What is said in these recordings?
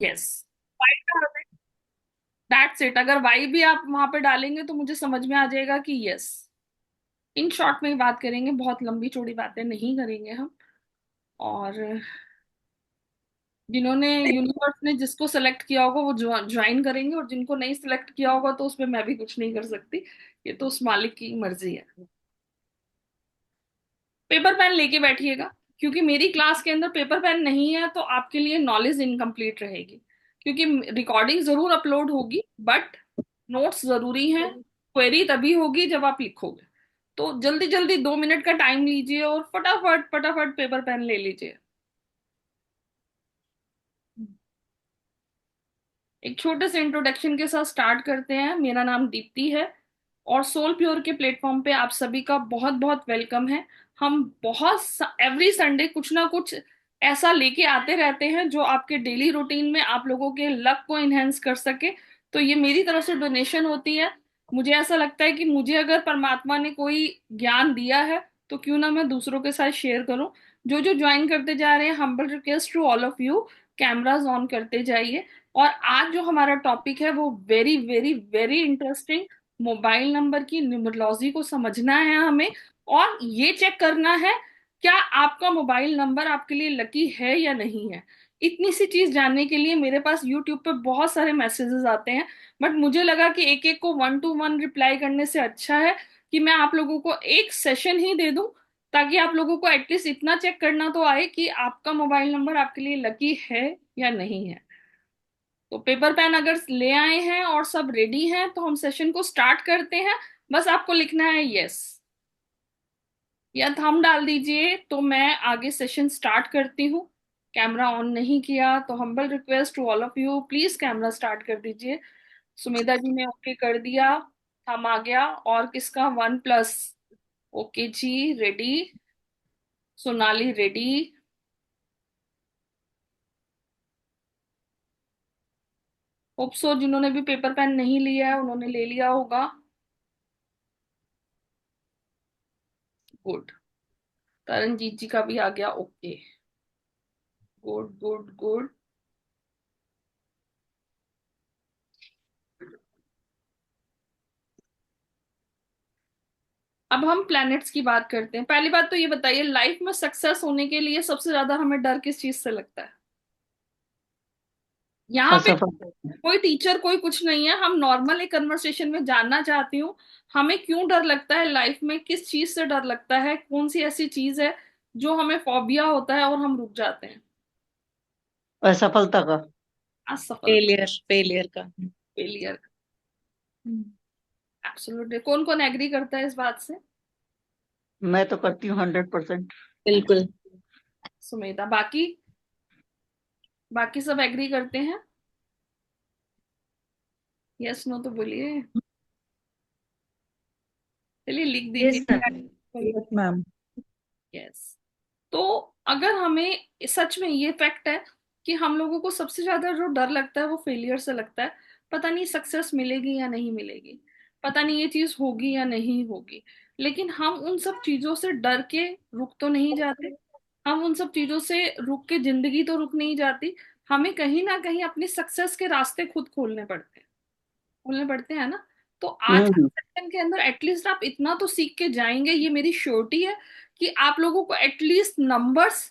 Yes, that's it. अगर Y भी आप वहां पे डालेंगे तो मुझे समझ में आ जाएगा कि यस। इन शॉर्ट में ही बात करेंगे, बहुत लंबी चौड़ी बातें नहीं करेंगे हम। और जिन्होंने यूनिवर्स ने जिसको सेलेक्ट किया होगा वो ज्वाइन करेंगे, और जिनको नहीं सिलेक्ट किया होगा तो उसमें मैं भी कुछ नहीं कर सकती। ये तो उस मालिक की मर्जी है। पेपर पेन लेके बैठिएगा, क्योंकि मेरी क्लास के अंदर पेपर पेन नहीं है तो आपके लिए नॉलेज इनकम्प्लीट रहेगी। क्योंकि रिकॉर्डिंग जरूर अपलोड होगी, बट नोट्स जरूरी हैं। क्वेरी तभी होगी जब आप लिखोगे। तो जल्दी जल्दी 2 मिनट का टाइम लीजिए और फटाफट फटाफट पेपर पेन ले लीजिए। एक छोटे से इंट्रोडक्शन के साथ स्टार्ट करते हैं। मेरा नाम दीप्ति है, और सोल प्योर के प्लेटफॉर्म पे आप सभी का बहुत बहुत वेलकम है। हम बहुत एवरी संडे कुछ ना कुछ ऐसा लेके आते रहते हैं जो आपके डेली रूटीन में आप लोगों के लक को इनहेंस कर सके। तो ये मेरी तरफ से डोनेशन होती है। मुझे ऐसा लगता है कि मुझे अगर परमात्मा ने कोई ज्ञान दिया है तो क्यों ना मैं दूसरों के साथ शेयर करूं। जो जो ज्वाइन करते जा रहे हैं, humble request to all of you, cameras on करते जाइए। और आज जो हमारा टॉपिक है वो very very very interesting. Mobile number की न्यूमरोलॉजी को समझना है हमें, और ये चेक करना है क्या आपका मोबाइल नंबर आपके लिए लकी है या नहीं है। इतनी सी चीज जानने के लिए मेरे पास यूट्यूब पे बहुत सारे मैसेजेस आते हैं, बट मुझे लगा कि एक एक को 1 to 1 रिप्लाई करने से अच्छा है कि मैं आप लोगों को एक सेशन ही दे दूं, ताकि आप लोगों को एटलीस्ट इतना चेक करना तो आए कि आपका मोबाइल नंबर आपके लिए लकी है या नहीं है। तो पेपर पेन अगर ले आए हैं और सब रेडी हैं तो हम सेशन को स्टार्ट करते हैं। बस आपको लिखना है यस या थंब डाल दीजिए तो मैं आगे सेशन स्टार्ट करती हूँ। कैमरा ऑन नहीं किया तो humble request to all of you, please camera start कर दीजिए। सुमेधा जी ने ओके कर दिया, थंब आ गया। और किसका 1+? Okay ji, ready. Sonali ready. Hope so जिन्होंने भी पेपर पेन नहीं लिया है उन्होंने ले लिया होगा। गुड। तरनजीत जी का भी आ गया ओके। Good good good. अब हम प्लैनेट्स की बात करते हैं। पहली बात तो ये बताइए, लाइफ में सक्सेस होने के लिए सबसे ज्यादा हमें डर किस चीज से लगता है? यहाँ पे असफल। कोई टीचर कोई कुछ नहीं है, हम नॉर्मल एक कन्वर्सेशन में जानना चाहती हूँ हमें क्यों डर लगता है लाइफ में, किस चीज से डर लगता है, कौन सी ऐसी चीज है जो हमें फोबिया होता है और हम रुक जाते हैं। असफलता का। असफल, फेलियर फेलियर का। फेलियर। एब्सोल्युटली। कौन कौन एग्री करता है इस बात से? मैं तो करती हूँ 100%। बिल्कुल। सुमेधा, बाकी बाकी सब एग्री करते हैं? यस नो तो बोलिए। चलिए लिख यस दीजिए। मैम। Yes ma'am. यस। तो अगर हमें सच में ये फैक्ट है कि हम लोगों को सबसे ज्यादा जो डर लगता है वो फेलियर से लगता है। पता नहीं सक्सेस मिलेगी या नहीं मिलेगी, पता नहीं ये चीज होगी या नहीं होगी। लेकिन हम उन सब चीजों से डर के रुक तो नहीं जाते। हम उन सब चीजों से रुक के जिंदगी तो रुक नहीं जाती। हमें कहीं ना कहीं अपनी सक्सेस के रास्ते खुद खोलने पड़ते हैं ना। तो आज के हम्म। सेशन के अंदर एटलीस्ट आप इतना तो सीख के जाएंगे, ये मेरी श्योरिटी है कि आप लोगों को एटलीस्ट नंबर्स,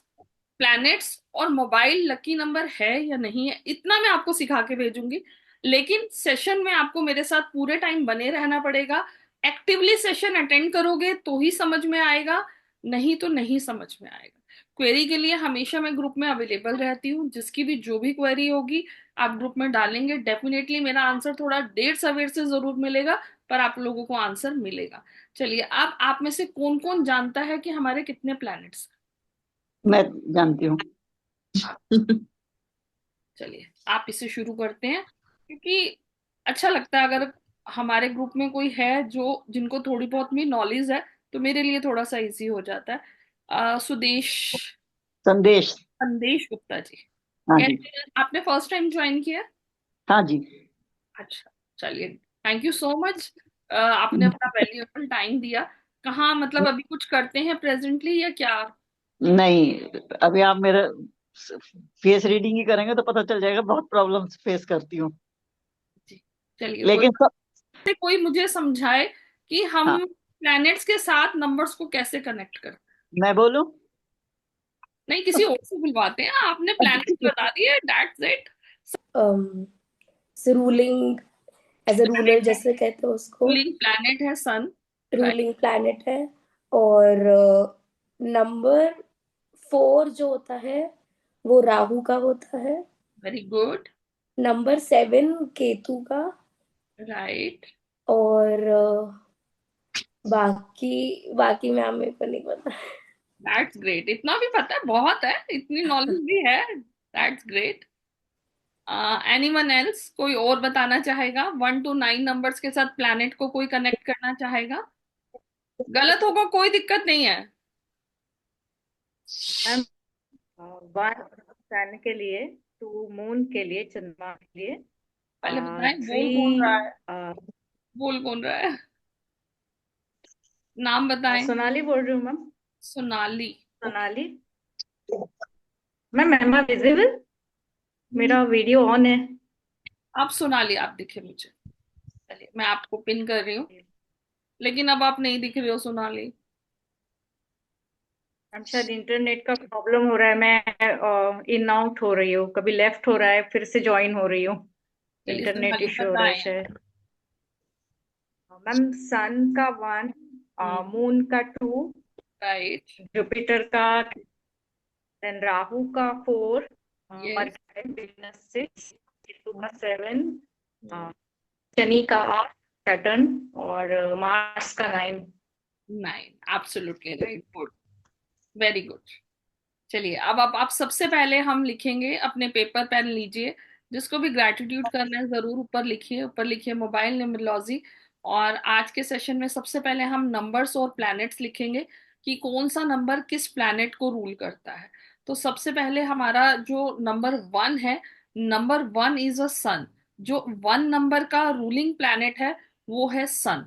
प्लैनेट्स और मोबाइल लकी नंबर है या नहीं है इतना मैं आपको सिखा के भेजूंगी। लेकिन सेशन में आपको मेरे साथ पूरे टाइम बने रहना पड़ेगा। एक्टिवली सेशन अटेंड करोगे तो ही समझ में आएगा, नहीं तो नहीं समझ में आएगा। क्वेरी के लिए हमेशा मैं ग्रुप में अवेलेबल रहती हूँ, जिसकी भी जो भी क्वेरी होगी आप ग्रुप में डालेंगे, डेफिनेटली मेरा आंसर थोड़ा देर सवेर से जरूर मिलेगा, पर आप लोगों को आंसर मिलेगा। चलिए, अब आप में से कौन कौन जानता है कि हमारे कितने प्लैनेट्स? मैं जानती हूँ। चलिए आप इसे शुरू करते हैं, क्योंकि अच्छा लगता है अगर हमारे ग्रुप में कोई है जो जिनको थोड़ी बहुत भी नॉलेज है, तो मेरे लिए थोड़ा सा इजी हो जाता है। सुदेश, संदेश। संदेश गुप्ता जी, हाँ जी। कैसे हैं? आपने फर्स्ट टाइम ज्वाइन किया? हाँ जी। अच्छा, चलिए, थैंक यू सो मच। आपने अपना वैल्यूएबल टाइम दिया। कहाँ मतलब अभी कुछ करते हैं प्रेजेंटली या क्या? नहीं, अभी आप मेरा फेस रीडिंग ही करेंगे तो पता चल जाएगा, बहुत प्रॉब्लम्स फेस करती हूँ। जी, चलिए कोई लेकिन सब। कोई मुझे समझाए कि हाँ, हम प्लैनेट्स के साथ नंबर्स को कैसे कनेक्ट करते हैं। मैं बोलूं? नहीं, किसी और से बुलवाते हैं, आपने प्लैनेट्स बता दिए, that's it. Ruling, as a ruler जैसे कहते हैं उसको, रूलिंग प्लैनेट है सन। राइट। रूलिंग प्लैनेट है। और नंबर 4 जो होता है वो राहु का होता है। Very good. नंबर 7 केतु का। राइट। और बाकी बाकी मैम मेरे को नहीं पता। दैट्स ग्रेट, इतना भी पता है, बहुत है, इतनी नॉलेज भी है। That's great. एनीवन एल्स, कोई और बताना चाहेगा? 1 to 9 नंबर्स के साथ प्लैनेट को कोई कनेक्ट करना चाहेगा? गलत होगा कोई दिक्कत नहीं है। मैम, 1 सन के लिए, 2 मून के लिए, चंद्रमा के लिए, पहले बताएं, बोल 3 कौन रहा है? बोल कौन रहा है? नाम बताएं। सोनाली बोल रही हूँ ma'am. Sonali. Okay. Sonali ma'am, am I visible? मेरा वीडियो ऑन है। आप सोनाली, आप दिखे मुझे। चलिए मैं आपको पिन कर रही हूँ, लेकिन अब आप नहीं दिख रहे हो सोनाली। मैम शायद इंटरनेट का प्रॉब्लम हो रहा है, मैं इन आउट हो रही हूँ, कभी लेफ्ट हो रहा है, फिर से ज्वाइन हो रही हूँ। चलिए इंटरनेट सोनाली इश्यू हो रहा है बताएं। शायद। मैम, सन का 1, हम्म। मून का 2, राइट। जुपिटर का, देन राहु का 4, यस। मरकरी वीनस 6, केतु का 7, शनि का 8, सैटर्न, और मार्स का 9। 9, absolutely right, good, very good. चलिए अब आप सबसे पहले हम लिखेंगे, अपने पेपर पेन लीजिए, जिसको भी ग्रैटिट्यूड करना है जरूर ऊपर लिखिए मोबाइल न्यूमरोलॉजी। और आज के सेशन में सबसे पहले हम नंबर्स और प्लैनेट्स लिखेंगे कि कौन सा नंबर किस प्लैनेट को रूल करता है। तो सबसे पहले हमारा जो नंबर 1 है, नंबर 1 इज अ सन। जो 1 नंबर का रूलिंग प्लैनेट है वो है सन।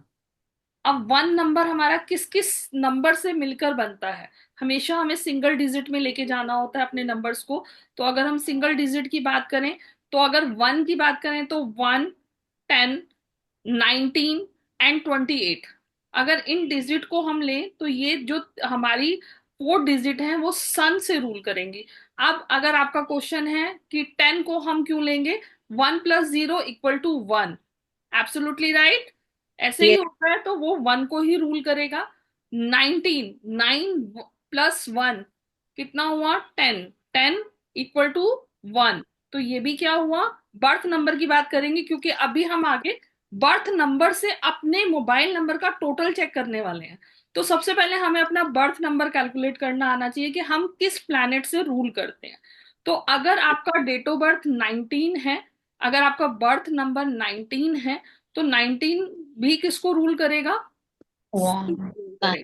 अब 1 नंबर हमारा किस किस नंबर से मिलकर बनता है? हमेशा हमें सिंगल डिजिट में लेके जाना होता है अपने नंबर्स को। तो अगर हम सिंगल डिजिट की बात करें, तो अगर 1 की बात करें तो 1, 10, 19 एंड 28। अगर इन डिजिट को हम लें तो ये जो हमारी 4 डिजिट हैं वो सन से रूल करेंगी। अब अगर आपका क्वेश्चन है कि 10 को हम क्यों लेंगे, 1 + 0 = 1, एब्सोल्युटली राइट। ऐसे ही ये होता है तो वो 1 को ही रूल करेगा। 9 + 1 कितना हुआ? 10। 10 = 1। तो ये भी क्या हुआ? बर्थ नंबर की बात करेंगे, क्योंकि अभी हम आगे बर्थ नंबर से अपने मोबाइल नंबर का टोटल चेक करने वाले हैं। तो सबसे पहले हमें अपना बर्थ नंबर कैलकुलेट करना आना चाहिए कि हम किस प्लैनेट से रूल करते हैं। तो अगर आपका डेट ऑफ बर्थ 19 है, अगर आपका बर्थ नंबर 19 है, तो 19 भी किसको रूल करेगा? sun को रूल करेगा।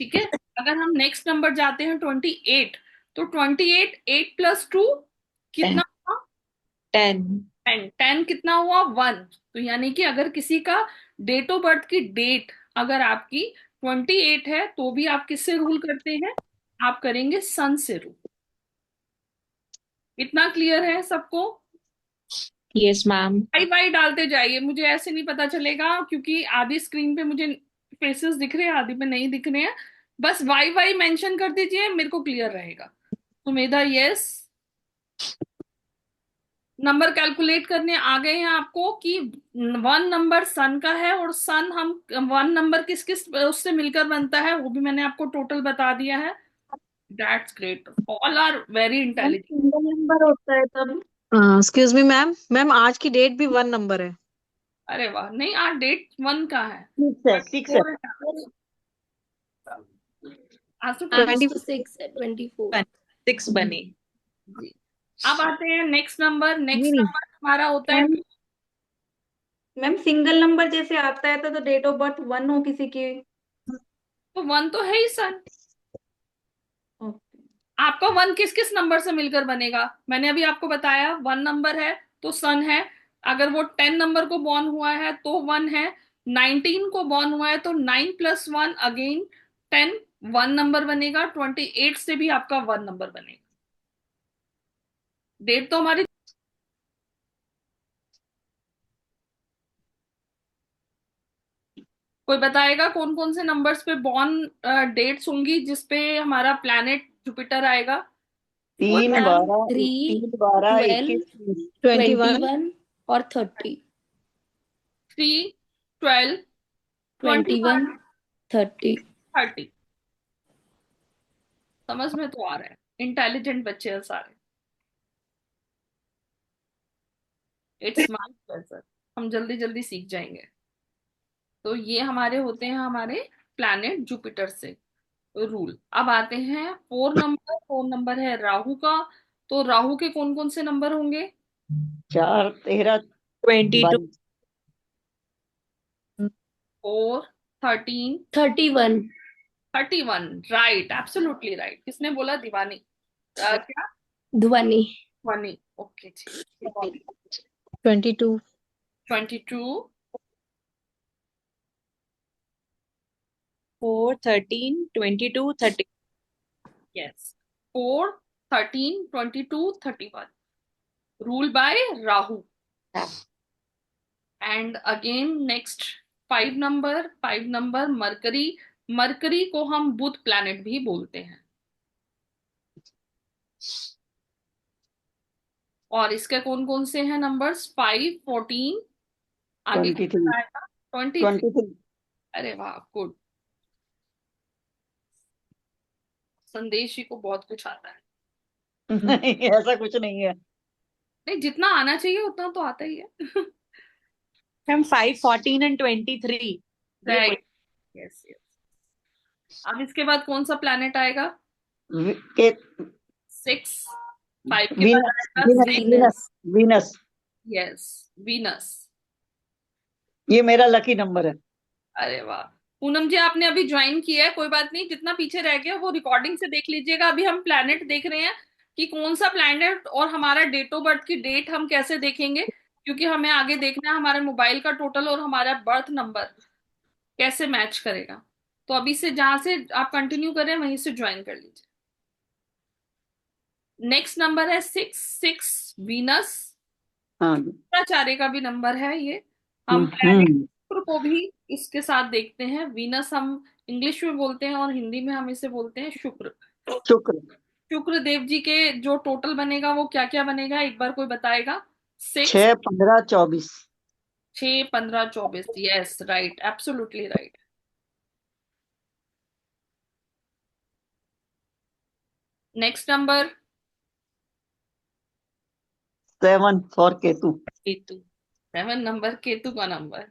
ठीक है। अगर हम नेक्स्ट नंबर जाते हैं 28, तो 28, 8 + 2 कितना हुआ? 10। 10। 10 कितना हुआ? 1। तो यानी कि अगर किसी का डेट ऑफ बर्थ की डेट अगर आपकी 28 है, तो भी आप किससे रूल करते हैं? आप करेंगे सन से रूल। इतना क्लियर है सबको? Yes ma'am. वाई वाई डालते जाइए, मुझे ऐसे नहीं पता चलेगा, क्योंकि आधी स्क्रीन पे मुझे फेसेस दिख रहे हैं, आधी पे नहीं दिख रहे हैं। बस वाई वाई मेंशन कर दीजिए, मेरे को क्लियर रहेगा। सुमेधा, यस। नंबर कैलकुलेट करने आ गए हैं आपको कि 1 नंबर सन का है, और सन हम 1 नंबर किस किस उससे मिलकर बनता है वो भी मैंने आपको टोटल बता दिया है। That's great, all are very ma'am intelligent. Single number होता है तब? एक्सक्यूज मी मैम, मैम आज की डेट भी 1 नंबर है। अरे वाह, नहीं आज डेट 1 का है। 6 है, 6 है। 4 है आज तो आज 20 तो 6 है, 24। 6 बनी। जी। अब आते हैं नेक्स्ट नंबर। नहीं नेक्स्ट नहीं नंबर हमारा होता है, मैम मैम सिंगल नंबर जैसे आता है तो डेट ऑफ बर्थ 1 हो किसी की। तो 1 तो है ही सन। ओके। आपका 1 किस किस नंबर से मिलकर बनेगा? मैंने अभी आपको बताया, 1 नंबर है तो सन है। अगर वो 10 नंबर को बॉर्न हुआ है तो 1 है। 19 को बॉर्न हुआ है तो 9 + 1 अगेन 10, 1 नंबर बनेगा। 28 से भी आपका 1 नंबर बनेगा। डेट तो हमारी कोई बताएगा कौन कौन से नंबर्स पे बॉर्न डेट्स होंगी जिसपे हमारा प्लैनेट जुपिटर आएगा? कोई तीन बता। मैम बारह 3, 21 12, 30। 21, 21 और 30। 3, 12, 21, 21, 30। 30। समझ में तो आ रहा है, इंटेलिजेंट बच्चे हैं सारे। इट्स माय प्लेजर, हम जल्दी जल्दी सीख जाएंगे। तो ये हमारे होते हैं हमारे प्लैनेट जुपिटर से रूल। अब आते हैं 4 नंबर। 4 नंबर है राहु का। तो राहु के कौन कौन से नंबर होंगे? 4 13 22, 22। 4, 13, 31। 31। Right, absolutely right. किसने बोला? दीवानी। क्या? Dhvani. Dhvani. Okay ji. 22, 22, 4, 13, 22, 30. Yes. 4, 13, 22, 31। Rule by Rahu. And again next 5 number. 5 number mercury. Mercury को हम बुध प्लैनेट भी बोलते हैं। और इसके कौन कौन से हैं नंबर्स? 5, 14। आगे कौन 23 बताएगा? 23। 23। अरे वाह, गुड। संदेश जी को बहुत कुछ आता है। नहीं, ऐसा कुछ नहीं है। नहीं, जितना आना चाहिए उतना तो आता ही है। Ma'am 5, 14 and 23. ये राइट। Yes yes. अब इसके बाद कौन सा प्लैनेट आएगा? के 6। 5 के बाद वीनस आएगा Venus 6। Venus Venus. Venus. Yes, Venus. ये मेरा लकी नंबर है। अरे वाह। पूनम जी आपने अभी ज्वाइन किया है, कोई बात नहीं, जितना पीछे रह गया वो रिकॉर्डिंग से देख लीजिएगा। अभी हम प्लैनेट देख रहे हैं कि कौन सा प्लैनेट और हमारा डेट ऑफ बर्थ की डेट हम कैसे देखेंगे, क्योंकि हमें आगे देखना है हमारे मोबाइल का टोटल और हमारा बर्थ नंबर कैसे मैच करेगा। तो अभी से जहां से आप कंटिन्यू करें वहीं से ज्वाइन कर लीजिए। नेक्स्ट नंबर है 6। 6 वीनस। हाँ। शुक्राचार्य का भी नंबर है ये। हम प्लैनेट हम्म। शुक्र को भी इसके साथ देखते हैं। वीनस हम इंग्लिश में बोलते हैं और हिंदी में हम इसे बोलते हैं शुक्र। शुक्र। शुक्र देव जी के जो टोटल बनेगा वो क्या क्या बनेगा, एक बार कोई बताएगा? 6, 6 15 24। 6, 15, 24। Yes, right, absolutely right. Next number 7 for Ketu. Ketu. 7 number Ketu का नंबर।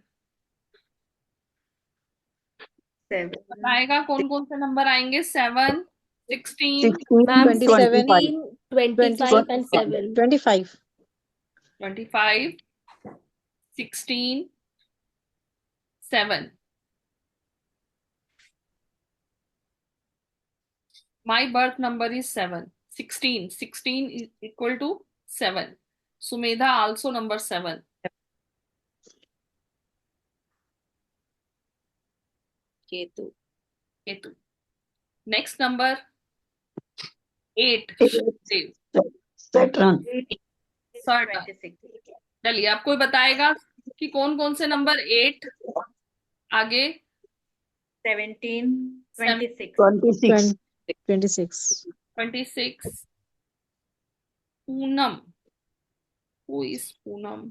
7, बताएगा कौन कौन से नंबर आएंगे? 7, 16, 16 ma'am 25। 16, 25 and 25। 7। 25. 25, 16, 7। My birth number is 7. 16. 16 is equal to 7. Sumedha also number 7. Ketu. Ketu. Next number 8. Shivdev. Saturn. 7। 26, चलिए, आप कोई बताएगा कि कौन कौन से नंबर 8 आगे? 17, 26, 26। 26. 26। Poonam. Who is Poonam?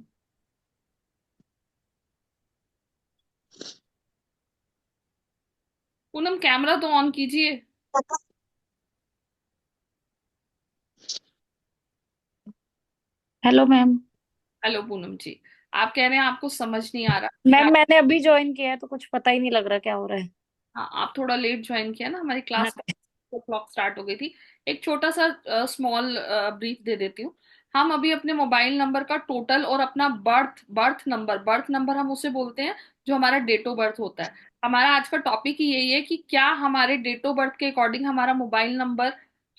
Poonam camera तो ऑन कीजिए। Hello ma'am. हेलो पूनम जी, आप कह रहे हैं आपको समझ नहीं आ रहा क्या? मैम मैंने अभी ज्वाइन किया है तो कुछ पता ही नहीं लग रहा क्या हो रहा है। हाँ, आप थोड़ा लेट ज्वाइन किया ना, हमारी हाँ। क्लास क्लॉक स्टार्ट हो गई थी। एक छोटा सा स्मॉल ब्रीफ दे देती हूँ। हम अभी अपने मोबाइल नंबर का टोटल और अपना बर्थ नंबर हम उसे बोलते हैं जो हमारा डेट ऑफ बर्थ होता है। हमारा आज का टॉपिक ही यही है कि क्या हमारे डेट ऑफ बर्थ के अकॉर्डिंग हमारा मोबाइल नंबर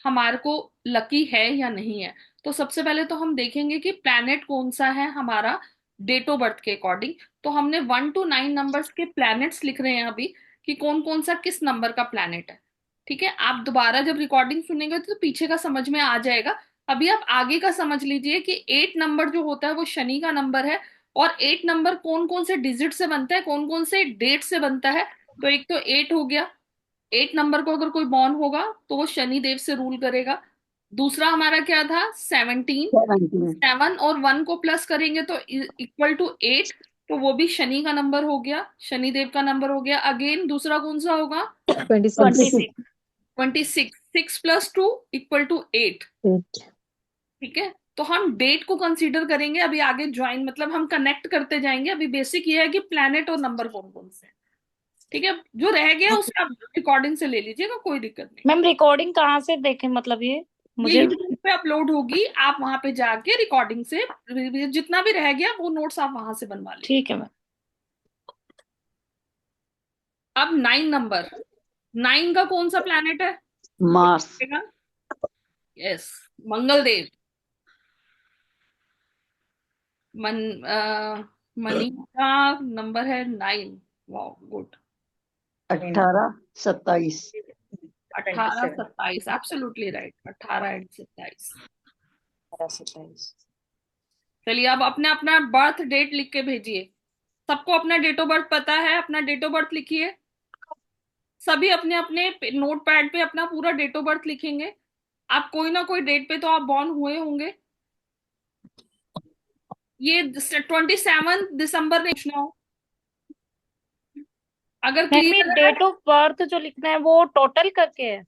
हमारे को लकी है या नहीं है। तो सबसे पहले तो हम देखेंगे कि प्लैनेट कौन सा है हमारा डेट ऑफ बर्थ के अकॉर्डिंग। तो हमने 1 to 9 नंबर्स के प्लैनेट्स लिख रहे हैं अभी कि कौन कौन सा किस नंबर का प्लैनेट है। ठीक है, आप दोबारा जब रिकॉर्डिंग सुनेंगे तो पीछे का समझ में आ जाएगा। अभी आप आगे का समझ लीजिए कि 8 नंबर जो होता है वो शनि का नंबर है। और 8 नंबर कौन कौन से डिजिट से बनता है, कौन कौन से डेट से बनता है। तो एक तो 8 हो गया। 8 नंबर को अगर कोई बॉर्न होगा तो वो शनि देव से रूल करेगा। दूसरा हमारा क्या था, 17। 17। 7 और 1 को प्लस करेंगे तो इक्वल टू 8। तो वो भी शनि का नंबर हो गया, शनि देव का नंबर हो गया। अगेन दूसरा कौन सा होगा, 26। 26। 26। 6 + 2 इक्वल टू 8। 8। ठीक है, तो हम डेट को कंसीडर करेंगे अभी आगे, ज्वाइन मतलब हम कनेक्ट करते जाएंगे। अभी बेसिक ये है कि प्लैनेट और नंबर कौन कौन से हैं। ठीक है, जो रह गया उसे आप रिकॉर्डिंग से ले लीजिएगा, कोई दिक्कत नहीं। मैम रिकॉर्डिंग कहाँ से देखें, मतलब ये ये मुझे। यूट्यूब पे अपलोड होगी, आप वहां पे जाके रिकॉर्डिंग से जितना भी रह गया वो नोट्स आप वहां से बनवा लीजिए। ठीक है मैम। अब 9 नंबर, 9 का कौन सा प्लैनेट है। मार्स। यस, मंगल देव। मन मनी का नंबर है 9। Wow good. 18, 27। 18 27, absolutely right, 18 and 27। चलिए अब अपना अपना बर्थ डेट लिख के भेजिए। सबको अपना डेट ऑफ बर्थ पता है, अपना डेट ऑफ बर्थ लिखिए। सभी अपने अपने नोट पैड पे अपना पूरा डेट ऑफ बर्थ लिखेंगे। आप कोई ना कोई डेट पे तो आप बॉर्न हुए होंगे। ये 27 दिसंबर ने पूछना हो, अगर मैम ये क्लियर है। डेट ऑफ बर्थ जो लिखना है वो टोटल करके है।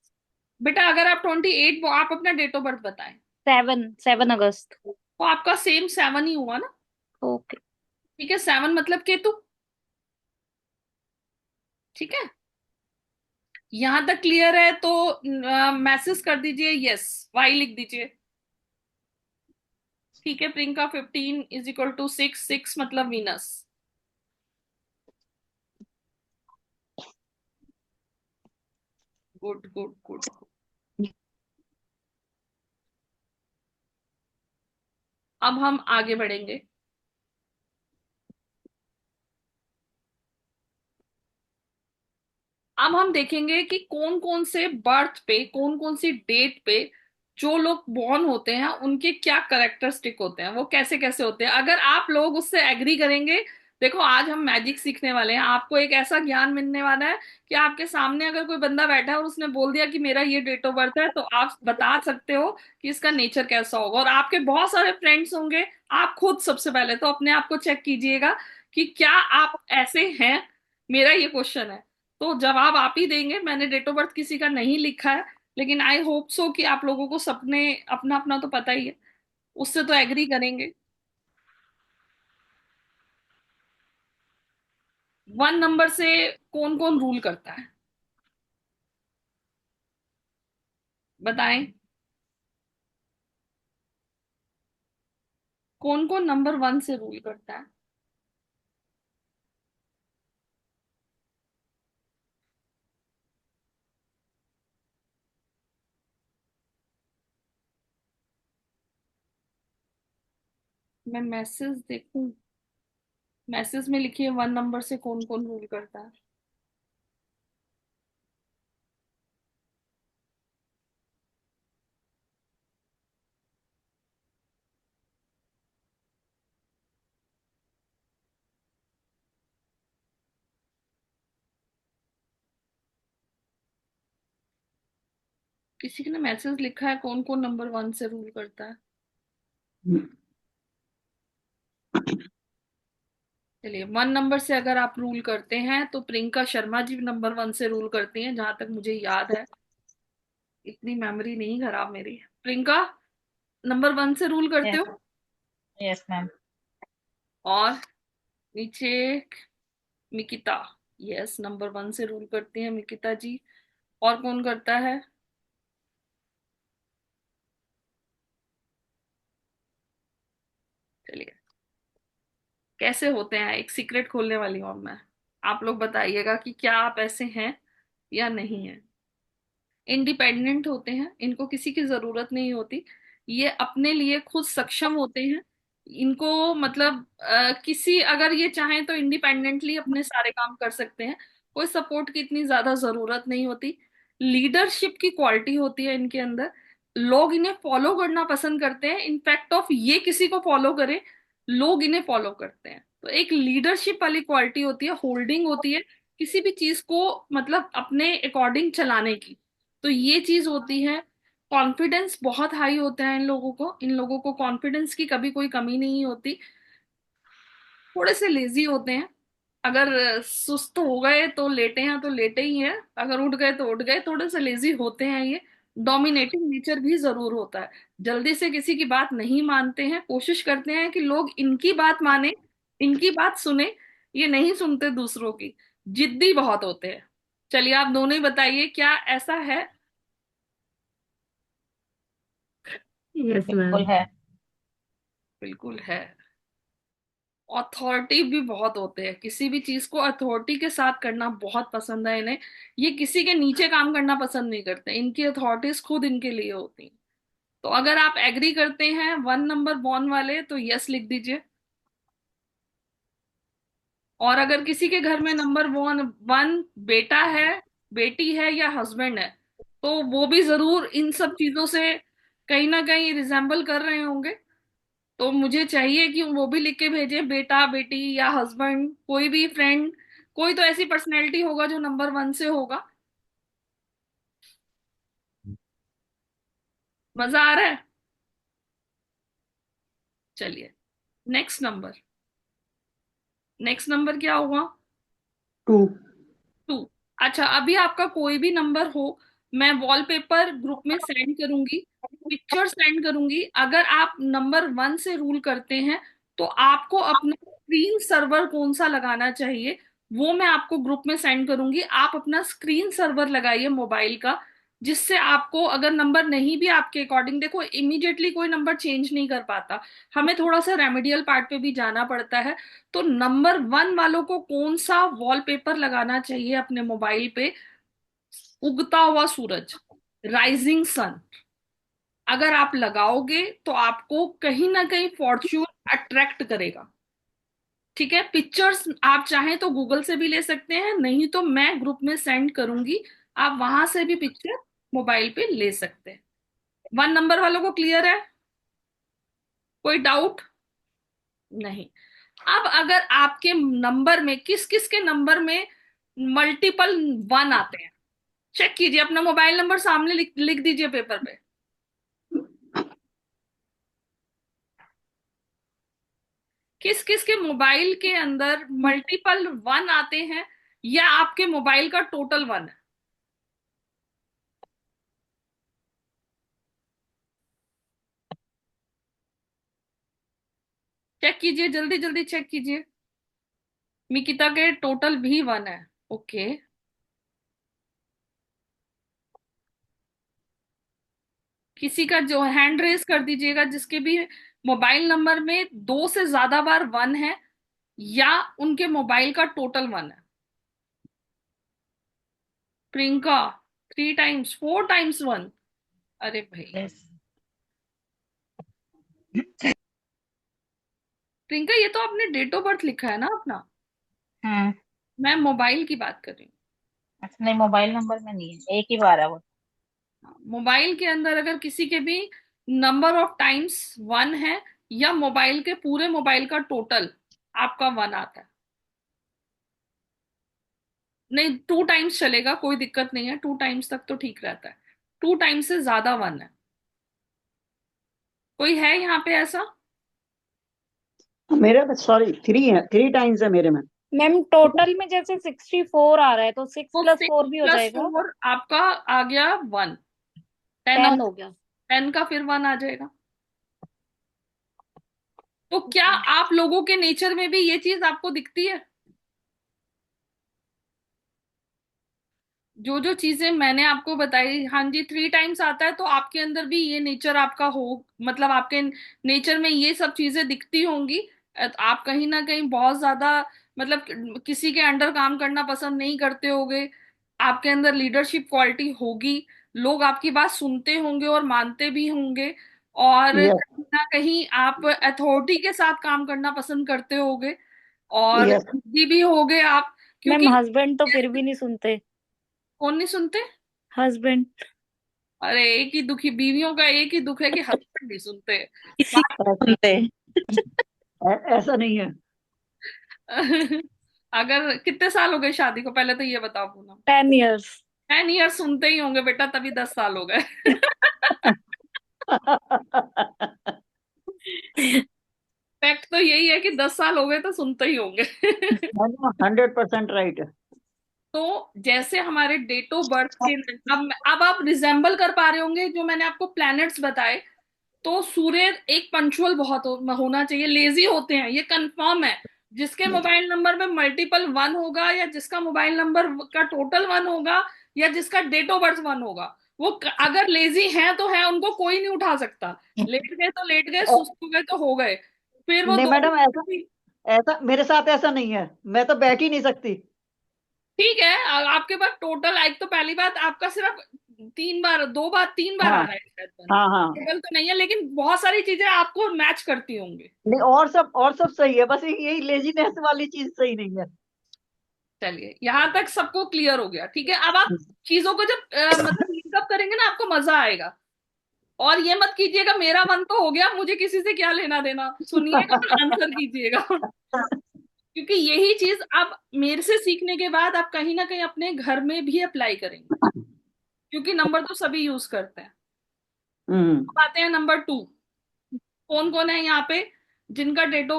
बेटा अगर आप 28, आप अपना डेट ऑफ बर्थ बताएं। 7 अगस्त। तो आपका सेम 7 ही हुआ ना। ओके। ठीक है, 7 मतलब केतु। ठीक है, यहां तक क्लियर है तो मैसेज कर दीजिए यस, वाई लिख दीजिए। ठीक है, प्रियंका 15 = 6, 6 मतलब वीनस। Good good good. अब हम आगे बढ़ेंगे। अब हम देखेंगे कि कौन कौन से बर्थ पे, कौन कौन सी डेट पे जो लोग बॉर्न होते हैं उनके क्या करेक्टरिस्टिक होते हैं, वो कैसे कैसे होते हैं। अगर आप लोग उससे एग्री करेंगे, देखो आज हम मैजिक सीखने वाले हैं, आपको एक ऐसा ज्ञान मिलने वाला है कि आपके सामने अगर कोई बंदा बैठा है और उसने बोल दिया कि मेरा ये डेट ऑफ बर्थ है, तो आप बता सकते हो कि इसका नेचर कैसा होगा। और आपके बहुत सारे फ्रेंड्स होंगे। आप खुद सबसे पहले तो अपने आप को चेक कीजिएगा कि क्या आप ऐसे हैं। मेरा ये क्वेश्चन है, तो जवाब आप ही देंगे। मैंने डेट ऑफ बर्थ किसी का नहीं लिखा है, लेकिन आई होप सो कि आप लोगों को सबने अपना अपना तो पता ही है, उससे तो एग्री करेंगे। 1 नंबर से कौन कौन रूल करता है, बताएं। कौन कौन नंबर 1 से रूल करता है। मैं मैसेज देखूं, मैसेज में लिखिए 1 नंबर से कौन कौन रूल करता है। किसी ने मैसेज लिखा है कौन कौन नंबर 1 से रूल करता है। चलिए, 1 नंबर से अगर आप रूल करते हैं तो प्रियंका शर्मा जी नंबर 1 से रूल करती हैं, जहां तक मुझे याद है। इतनी मेमोरी नहीं खराब मेरी। प्रियंका नंबर 1 से रूल करते यस। हो। Yes ma'am. और नीचे मिकिता, यस नंबर 1 से रूल करती हैं मिकिता जी। और कौन करता है। चलिए, कैसे होते हैं, एक सीक्रेट खोलने वाली हूँ अब मैं। आप लोग बताइएगा कि क्या आप ऐसे हैं या नहीं है। इंडिपेंडेंट होते हैं, इनको किसी की जरूरत नहीं होती। ये अपने लिए खुद सक्षम होते हैं। इनको मतलब किसी, अगर ये चाहें तो इंडिपेंडेंटली अपने सारे काम कर सकते हैं। कोई सपोर्ट की इतनी ज्यादा जरूरत नहीं होती। लीडरशिप की क्वालिटी होती है इनके अंदर। लोग इन्हें फॉलो करना पसंद करते हैं, इनफैक्ट ऑफ ये किसी को फॉलो करे, लोग इन्हें फॉलो करते हैं। तो एक लीडरशिप वाली क्वालिटी होती है, होल्डिंग होती है किसी भी चीज को, मतलब अपने अकॉर्डिंग चलाने की। तो ये चीज होती है। कॉन्फिडेंस बहुत हाई होता है इन लोगों को कॉन्फिडेंस की कभी कोई कमी नहीं होती। थोड़े से लेजी होते हैं, अगर सुस्त हो गए तो लेटे हैं तो लेटे ही हैं, अगर उठ गए तो उठ गए, थोड़े से लेजी होते हैं ये। डोमिनेटिंग नेचर भी जरूर होता है, जल्दी से किसी की बात नहीं मानते हैं, कोशिश करते हैं कि लोग इनकी बात माने, इनकी बात सुने, ये नहीं सुनते दूसरों की। जिद्दी बहुत होते हैं। चलिए आप दोनों ही बताइए, क्या ऐसा है? यस बिल्कुल मैम। है। बिल्कुल है। अथॉरिटी भी बहुत होते हैं, किसी भी चीज को अथॉरिटी के साथ करना बहुत पसंद है इन्हें। ये किसी के नीचे काम करना पसंद नहीं करते, इनकी अथॉरिटीज खुद इनके लिए होती हैं। तो अगर आप एग्री करते हैं 1 नंबर बॉर्न वाले तो यस लिख दीजिए। और अगर किसी के घर में नंबर 1 बेटा है, बेटी है या हस्बैंड है, तो वो भी जरूर इन सब चीजों से कहीं ना कहीं रिजेंबल कर रहे होंगे। तो मुझे चाहिए कि वो भी लिख के भेजे, बेटा बेटी या हस्बैंड, कोई भी फ्रेंड, कोई तो ऐसी पर्सनैलिटी होगा जो नंबर 1 से होगा। मजा आ रहा है? चलिए, नेक्स्ट नंबर। नेक्स्ट नंबर क्या हुआ? 2। 2। अच्छा, अभी आपका कोई भी नंबर हो, मैं वॉलपेपर ग्रुप में सेंड करूंगी, पिक्चर सेंड करूंगी। अगर आप नंबर 1 से रूल करते हैं तो आपको अपना स्क्रीन सर्वर कौन सा लगाना चाहिए वो मैं आपको ग्रुप में सेंड करूंगी। आप अपना स्क्रीन सर्वर लगाइए मोबाइल का, जिससे आपको अगर नंबर नहीं भी आपके अकॉर्डिंग, देखो इमीडिएटली कोई नंबर चेंज नहीं कर पाता, हमें थोड़ा सा रेमेडियल पार्ट पे भी जाना पड़ता है। तो नंबर 1 वालों को कौन सा वॉलपेपर लगाना चाहिए अपने मोबाइल पे? उगता हुआ सूरज, राइजिंग सन। अगर आप लगाओगे तो आपको कहीं ना कहीं फॉर्च्यून अट्रैक्ट करेगा। ठीक है, पिक्चर्स आप चाहें तो गूगल से भी ले सकते हैं, नहीं तो मैं ग्रुप में सेंड करूंगी, आप वहां से भी पिक्चर मोबाइल पे ले सकते हैं। 1 नंबर वालों को क्लियर है? कोई डाउट? नहीं। अब अगर आपके नंबर में, किस किस के नंबर में मल्टीपल 1 आते हैं, चेक कीजिए, अपना मोबाइल नंबर सामने लिख दीजिए पेपर पे। किस किस के मोबाइल के अंदर मल्टीपल 1 आते हैं, या आपके मोबाइल का टोटल 1 है? चेक कीजिए, जल्दी जल्दी चेक कीजिए। मिकिता के टोटल भी 1 है। ओके। किसी का जो हैंड रेस कर दीजिएगा जिसके भी मोबाइल नंबर में 2 से ज्यादा बार 1 है, या उनके मोबाइल का टोटल 1 है। Priyanka, 3 times, 4 times 1। अरे भाई, यस। प्रियंका ये तो आपने डेट ऑफ बर्थ लिखा है ना अपना? हम्म। मैं मोबाइल की बात कर रही अच्छा, नहीं मोबाइल नंबर में नहीं है, एक ही बार है वो। हूँ। मोबाइल के अंदर अगर किसी के भी नंबर ऑफ टाइम्स 1 है, या मोबाइल के पूरे मोबाइल का टोटल आपका 1 आता है, नहीं 2 टाइम्स चलेगा, कोई दिक्कत नहीं है, 2 टाइम्स तक तो ठीक रहता है। 2 टाइम्स से ज्यादा 1 है, कोई है यहाँ पे ऐसा? मेरे में सॉरी 3 है, 3 टाइम्स है मेरे में। मैम टोटल में जैसे 64 आ रहा है तो सिक्स तो प्लस 6 फोर भी हो प्लस जाएगा। 4 आपका आ गया 1। 10 10 हो गया। 10 का फिर 1 आ जाएगा। तो क्या आप लोगों के नेचर में भी ये चीज आपको दिखती है? जो जो चीजें मैंने आपको बताई, हाँ जी 3 टाइम्स आता है, तो आपके अंदर भी ये नेचर आपका हो, मतलब आपके नेचर में ये सब चीजें दिखती होंगी। आप कहीं ना कहीं बहुत ज्यादा, मतलब किसी के अंडर काम करना पसंद नहीं करते होगे, आपके अंदर लीडरशिप क्वालिटी होगी, लोग आपकी बात सुनते होंगे और मानते भी होंगे, और यस। कहीं ना कहीं आप अथॉरिटी के साथ काम करना पसंद करते होगे, और यस। जी भी होगे आप, मैम क्योंकि हस्बैंड तो फिर भी नहीं सुनते। कौन नहीं सुनते? हस्बैंड। अरे एक ही दुखी बीवियों का एक ही दुख है कि हस्बैंड नहीं सुनते। किसी को सुनते। ऐसा नहीं है। अगर कितने साल हो गए शादी को, पहले तो ये बताओ पूनम। 10 years। 10 ईयर सुनते ही होंगे बेटा, तभी 10 साल हो गए। फैक्ट तो यही है कि 10 साल हो गए तो सुनते ही होंगे। 100% राइट है। तो जैसे हमारे डेट ऑफ बर्थ के, अब आप रिजेंबल कर पा रहे होंगे जो मैंने आपको प्लैनेट्स बताए। तो सूर्य एक पंचुअल बहुत होना चाहिए, लेजी होते हैं ये कंफर्म है। जिसके मोबाइल नंबर में मल्टीपल वन होगा, या जिसका मोबाइल नंबर का टोटल वन होगा, या जिसका डेट ऑफ बर्थ वन होगा, वो अगर लेजी हैं तो है, उनको कोई नहीं उठा सकता। लेट गए तो लेट गए, सुस्त हो गए तो हो गए, फिर वो नहीं दो मैडम, ऐसा दिन। ऐसा मेरे साथ ऐसा नहीं है, मैं तो बैठ ही नहीं सकती। ठीक है, आपके पास टोटल, एक तो पहली बात आपका सिर्फ 3 बार, 2 बार, 3 बार आ हाँ रहा है शायद हाँ हाँ। टोटल तो नहीं है, लेकिन बहुत सारी चीजें आपको मैच करती होंगी। नहीं, और सब सही है, बस यही लेजीनेस वाली चीज सही नहीं है। चलिए यहाँ तक सबको क्लियर हो गया, ठीक है। अब आप चीजों को जब मतलब लिंकअप करेंगे ना, आपको मजा आएगा। और ये मत कीजिएगा मेरा मन तो हो गया, मुझे किसी से क्या लेना देना, सुनिएगा और आंसर कीजिएगा। क्योंकि यही चीज आप मेरे से सीखने के बाद आप कहीं ना कहीं अपने घर में भी अप्लाई करेंगे, क्योंकि नंबर तो सभी यूज करते हैं। हम्म। अब आते हैं नंबर 2। कौन कौन है यहाँ पे जिनका डेट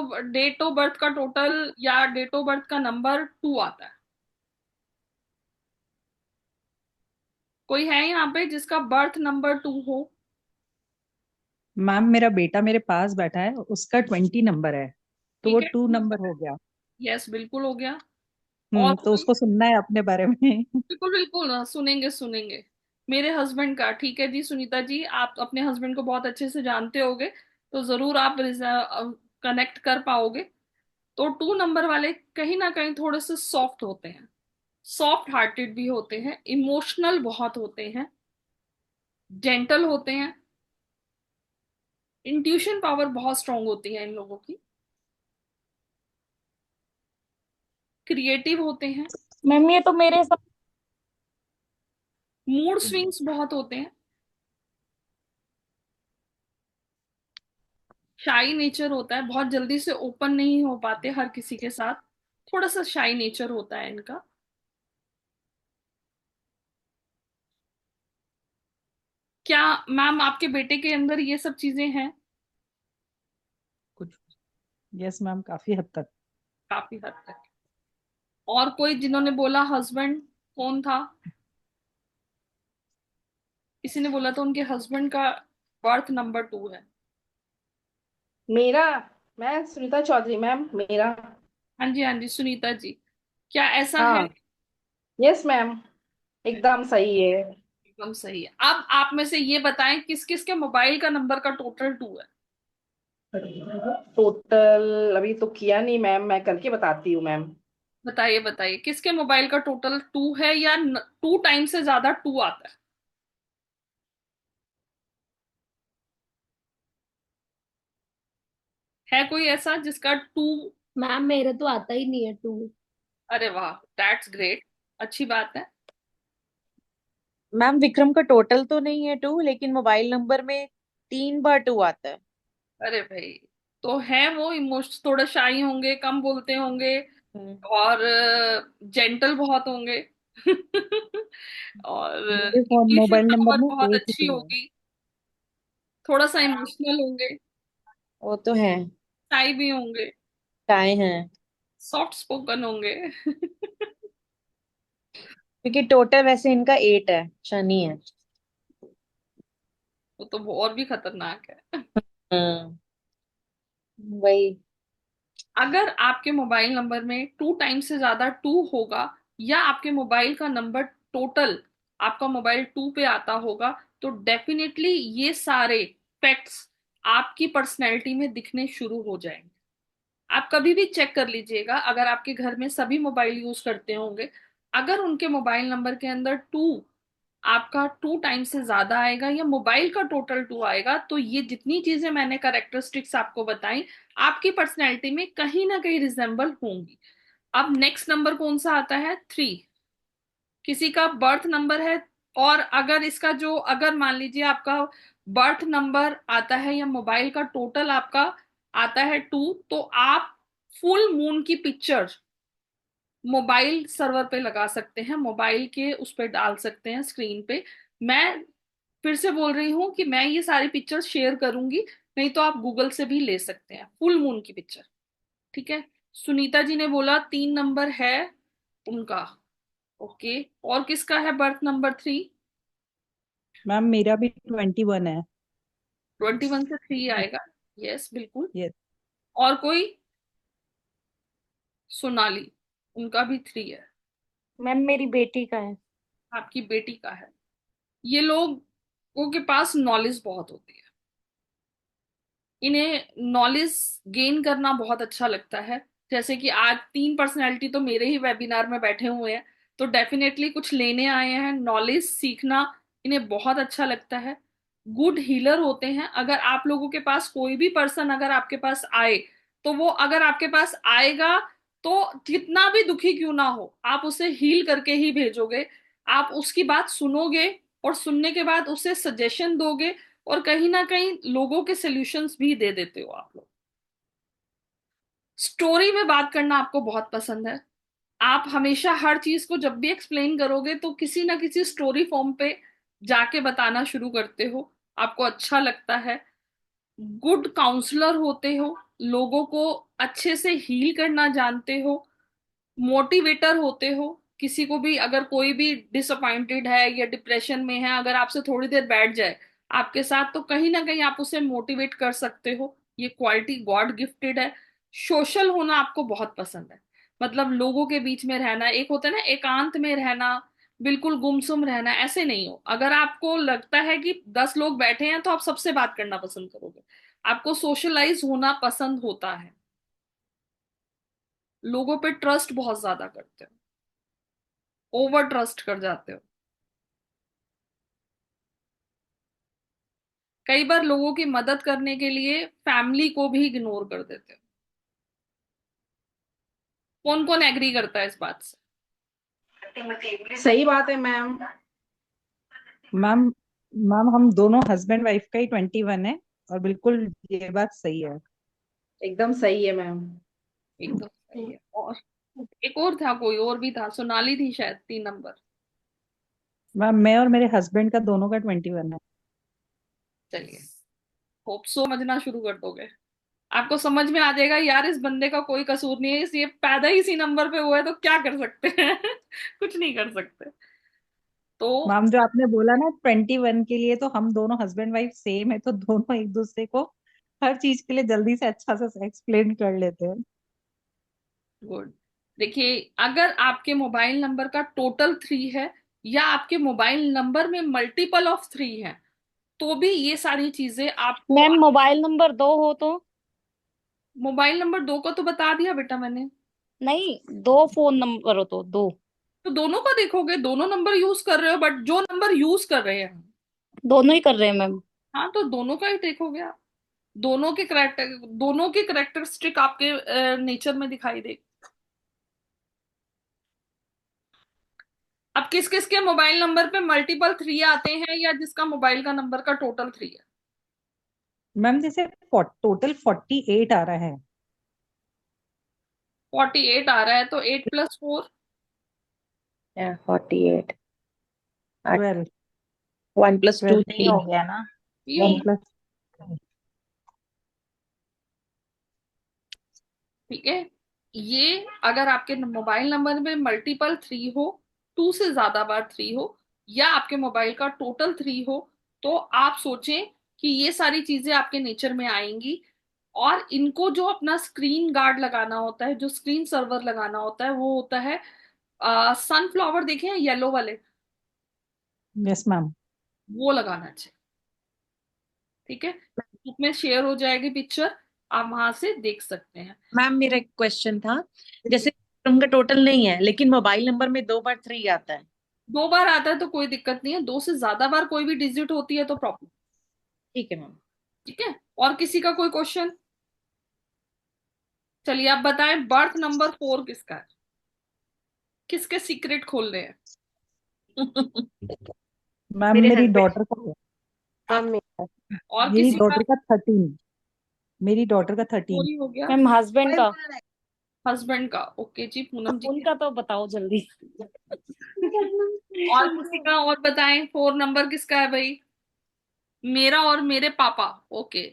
ऑफ बर्थ का टोटल या डेट ऑफ बर्थ का नंबर 2 आता है? कोई है यहाँ पे जिसका बर्थ नंबर 2 हो? मैम मेरा बेटा मेरे पास बैठा है, उसका 20 नंबर है, तो वो ठीक है, 2 नंबर हो गया। यस बिल्कुल हो गया। और तो कोई? उसको सुनना है अपने बारे में। बिल्कुल बिल्कुल, सुनेंगे सुनेंगे। मेरे हस्बैंड का, ठीक है जी सुनीता जी, आप अपने हस्बैंड को बहुत अच्छे से जानते होगे, तो जरूर आप कनेक्ट कर पाओगे। तो 2 नंबर वाले कहीं ना कहीं थोड़े से सॉफ्ट होते हैं, सॉफ्ट हार्टेड भी होते हैं, इमोशनल बहुत होते हैं, जेंटल होते हैं, इंट्यूशन पावर बहुत स्ट्रांग होती है इन लोगों की, क्रिएटिव होते हैं, मैम ये तो मेरे साथ। मूड स्विंग्स बहुत होते हैं, शाई नेचर होता है, बहुत जल्दी से ओपन नहीं हो पाते हर किसी के साथ, थोड़ा सा शाई नेचर होता है इनका। क्या मैम आपके बेटे के अंदर ये सब चीजें हैं? कुछ। यस मैम, काफी हद तक। काफी हद तक। और कोई जिन्होंने बोला हस्बैंड, कौन था? किसी ने बोला तो उनके हस्बैंड का बर्थ नंबर 2 है। मेरा मैं सुनीता चौधरी मैम, मेरा। हाँ जी हाँ जी सुनीता जी, क्या ऐसा है? हाँ। यस मैम, एकदम सही है। एकदम सही है। अब आप में से ये बताएं किस किस के मोबाइल का नंबर का टोटल 2 है? टोटल अभी तो किया नहीं मैम, मैं करके बताती हूँ मैम। बताइए बताइए, किसके मोबाइल का टोटल 2 है, या 2 टाइम से ज्यादा 2 आता है? है कोई ऐसा जिसका 2? मैम मेरा तो आता ही नहीं है 2। अरे वाह, दैट्स ग्रेट, अच्छी बात है। मैम विक्रम का टोटल तो नहीं है 2, लेकिन मोबाइल नंबर में 3 बार 2 आता है। अरे भाई, तो है वो इमोशन, थोड़ा शाई होंगे, कम बोलते होंगे, हम्म, और जेंटल बहुत होंगे। और मेरे phone English mobile number power में बहुत एक ही अच्छी 2 है। होगी, थोड़ा सा इमोशनल होंगे, वो तो है। शाई भी होंगे, टाए हैं। सॉफ्ट स्पोकन होंगे। क्योंकि टोटल वैसे इनका 8 है, शनि है। वो तो और भी खतरनाक है। हम्म। वही। अगर आपके मोबाइल नंबर में 2 टाइम से ज्यादा 2 होगा, या आपके मोबाइल का नंबर टोटल, आपका मोबाइल 2 पे आता होगा, तो डेफिनेटली ये सारे फैक्ट्स आपकी पर्सनैलिटी में दिखने शुरू हो जाएंगे। आप कभी भी चेक कर लीजिएगा, अगर आपके घर में सभी मोबाइल यूज करते होंगे, अगर उनके मोबाइल नंबर के अंदर 2, आपका 2 टाइम से ज्यादा आएगा, या मोबाइल का टोटल 2 आएगा, तो ये जितनी चीजें मैंने कैरेक्टरिस्टिक्स आपको बताई, आपकी पर्सनैलिटी में कहीं ना कहीं रिजेंबल होंगी। अब नेक्स्ट नंबर कौन सा आता है? 3। किसी का बर्थ नंबर है और अगर इसका जो, अगर मान लीजिए आपका बर्थ नंबर आता है या मोबाइल का टोटल आपका आता है 2, तो आप फुल मून की पिक्चर मोबाइल सर्वर पे लगा सकते हैं, मोबाइल के उस पे डाल सकते हैं स्क्रीन पे। मैं फिर से बोल रही हूँ कि मैं ये सारी पिक्चर्स शेयर करूंगी, नहीं तो आप गूगल से भी ले सकते हैं फुल मून की पिक्चर। ठीक है। सुनीता जी ने बोला 3 नंबर है उनका। ओके, और किसका है बर्थ नंबर 3? मैम मेरा भी 21 है। 21 से 3 आएगा। यस बिल्कुल। यस। और कोई? सोनाली, उनका भी 3 है। मैम मेरी बेटी का है। आपकी बेटी का है। ये लोगों के पास नॉलेज बहुत होती है, इन्हें नॉलेज गेन करना बहुत अच्छा लगता है। जैसे कि आज 3 पर्सनैलिटी तो मेरे ही वेबिनार में बैठे हुए हैं, तो डेफिनेटली कुछ लेने आए हैं, नॉलेज सीखना इन्हें बहुत अच्छा लगता है। गुड हीलर होते हैं। अगर आप लोगों के पास कोई भी पर्सन अगर आपके पास आए, तो वो अगर आपके पास आएगा तो कितना भी दुखी क्यों ना हो, आप उसे हील करके ही भेजोगे। आप उसकी बात सुनोगे और सुनने के बाद उसे सजेशन दोगे, और कहीं ना कहीं लोगों के सॉल्यूशंस भी दे देते हो आप लोग। स्टोरी में बात करना आपको बहुत पसंद है। आप हमेशा हर चीज को जब भी एक्सप्लेन करोगे तो किसी ना किसी स्टोरी फॉर्म पे जाके बताना शुरू करते हो, आपको अच्छा लगता है। गुड काउंसलर होते हो, लोगों को अच्छे से हील करना जानते हो। मोटिवेटर होते हो, किसी को भी अगर कोई भी डिसअपॉइंटेड है या डिप्रेशन में है, अगर आपसे थोड़ी देर बैठ जाए आपके साथ, तो कहीं ना कहीं आप उसे मोटिवेट कर सकते हो। ये क्वालिटी गॉड गिफ्टेड है। सोशल होना आपको बहुत पसंद है, मतलब लोगों के बीच में रहना। एक होता है ना एकांत में रहना, बिल्कुल गुमसुम रहना, ऐसे नहीं हो। अगर आपको लगता है कि 10 लोग बैठे हैं तो आप सबसे बात करना पसंद करोगे। आपको सोशलाइज होना पसंद होता है। लोगों पे ट्रस्ट बहुत ज्यादा करते हो, ओवर ट्रस्ट कर जाते हो। कई बार लोगों की मदद करने के लिए फैमिली को भी इग्नोर कर देते हो। कौन कौन एग्री करता है इस बात से? सही बात है मैम। मैम मैम हम दोनों हस्बैंड वाइफ का ही 21 है, और बिल्कुल ये बात सही है। एकदम सही है मैम। एकदम सही है। और एक और था, कोई और भी था, सोनाली थी शायद 3 नंबर। मैम मैं और मेरे हस्बैंड का दोनों का 21 है। चलिए, होप सो समझना शुरू कर दोगे। आपको समझ में आ जाएगा यार इस बंदे का कोई कसूर नहीं है, इस ये पैदा ही इसी नंबर पे हुआ है, तो क्या कर सकते हैं? कुछ नहीं कर सकते। तो मैम जो आपने बोला ना 21 के लिए, तो हम दोनों हस्बैंड वाइफ सेम है, तो दोनों एक दूसरे को हर चीज के लिए जल्दी से अच्छा से एक्सप्लेन कर लेते हैं। गुड। देखिए, अगर आपके मोबाइल नंबर का टोटल 3 है, या आपके मोबाइल नंबर में मल्टीपल ऑफ 3 है, तो भी ये सारी चीजें आपको। मैम मोबाइल नंबर 2 हो तो? मोबाइल नंबर 2 का तो बता दिया बेटा मैंने। नहीं, 2 फोन नंबर हो तो 2। तो दोनों का देखोगे, दोनों नंबर यूज कर रहे हो, बट जो नंबर यूज कर रहे हैं, दोनों ही कर रहे हैं मैम। हाँ, तो दोनों का ही देखोगे आप। दोनों के करेक्टरिस्टिक आपके नेचर में दिखाई दे। अब किस किस के मोबाइल नंबर पे मल्टीपल 3 आते हैं, या जिसका मोबाइल का नंबर का टोटल 3 है? मैम जैसे टोटल 48 आ रहा है। 48 आ रहा है, तो 8 + 4? 48। 12। 1 + 2 नहीं 3। हो गया ना। ये वन होगा। प्लस ठीक है। ये अगर आपके मोबाइल नंबर में मल्टीपल 3 हो, 2 से ज्यादा बार 3 हो, या आपके मोबाइल का टोटल 3 हो, तो आप सोचें कि ये सारी चीजें आपके नेचर में आएंगी। और इनको जो अपना स्क्रीन गार्ड लगाना होता है, जो स्क्रीन सर्वर लगाना होता है, वो होता है सनफ्लावर, देखे हैं येलो वाले, यस मैम। वो लगाना चाहिए। ठीक है, ग्रुप में शेयर हो जाएगी पिक्चर, आप वहां से देख सकते हैं। मैम मेरा एक क्वेश्चन था, जैसे उनका टोटल नहीं है लेकिन मोबाइल नंबर में 2 बार 3 आता है। 2 बार आता है तो कोई दिक्कत नहीं है, 2 से ज्यादा बार कोई भी डिजिट होती है तो प्रॉब्लम। ठीक है मैम। ठीक है। और किसी का कोई क्वेश्चन? चलिए आप बताएं, बर्थ नंबर 4 किसका है? किसके सीक्रेट खोल रहे हैं? मैम मेरे मेरी हस्बैंड। डॉटर का है। मैम मेरा। और मेरी किसी का? डॉटर का 13। मेरी डॉटर का 13। पूरी हो गया। मैम हस्बैंड का। हस्बैंड का, ओके जी, पूनम जी। उनका तो बताओ जल्दी। और किसी का? और बताएं, 4 नंबर किसका है भाई? मेरा और मेरे पापा। ओके।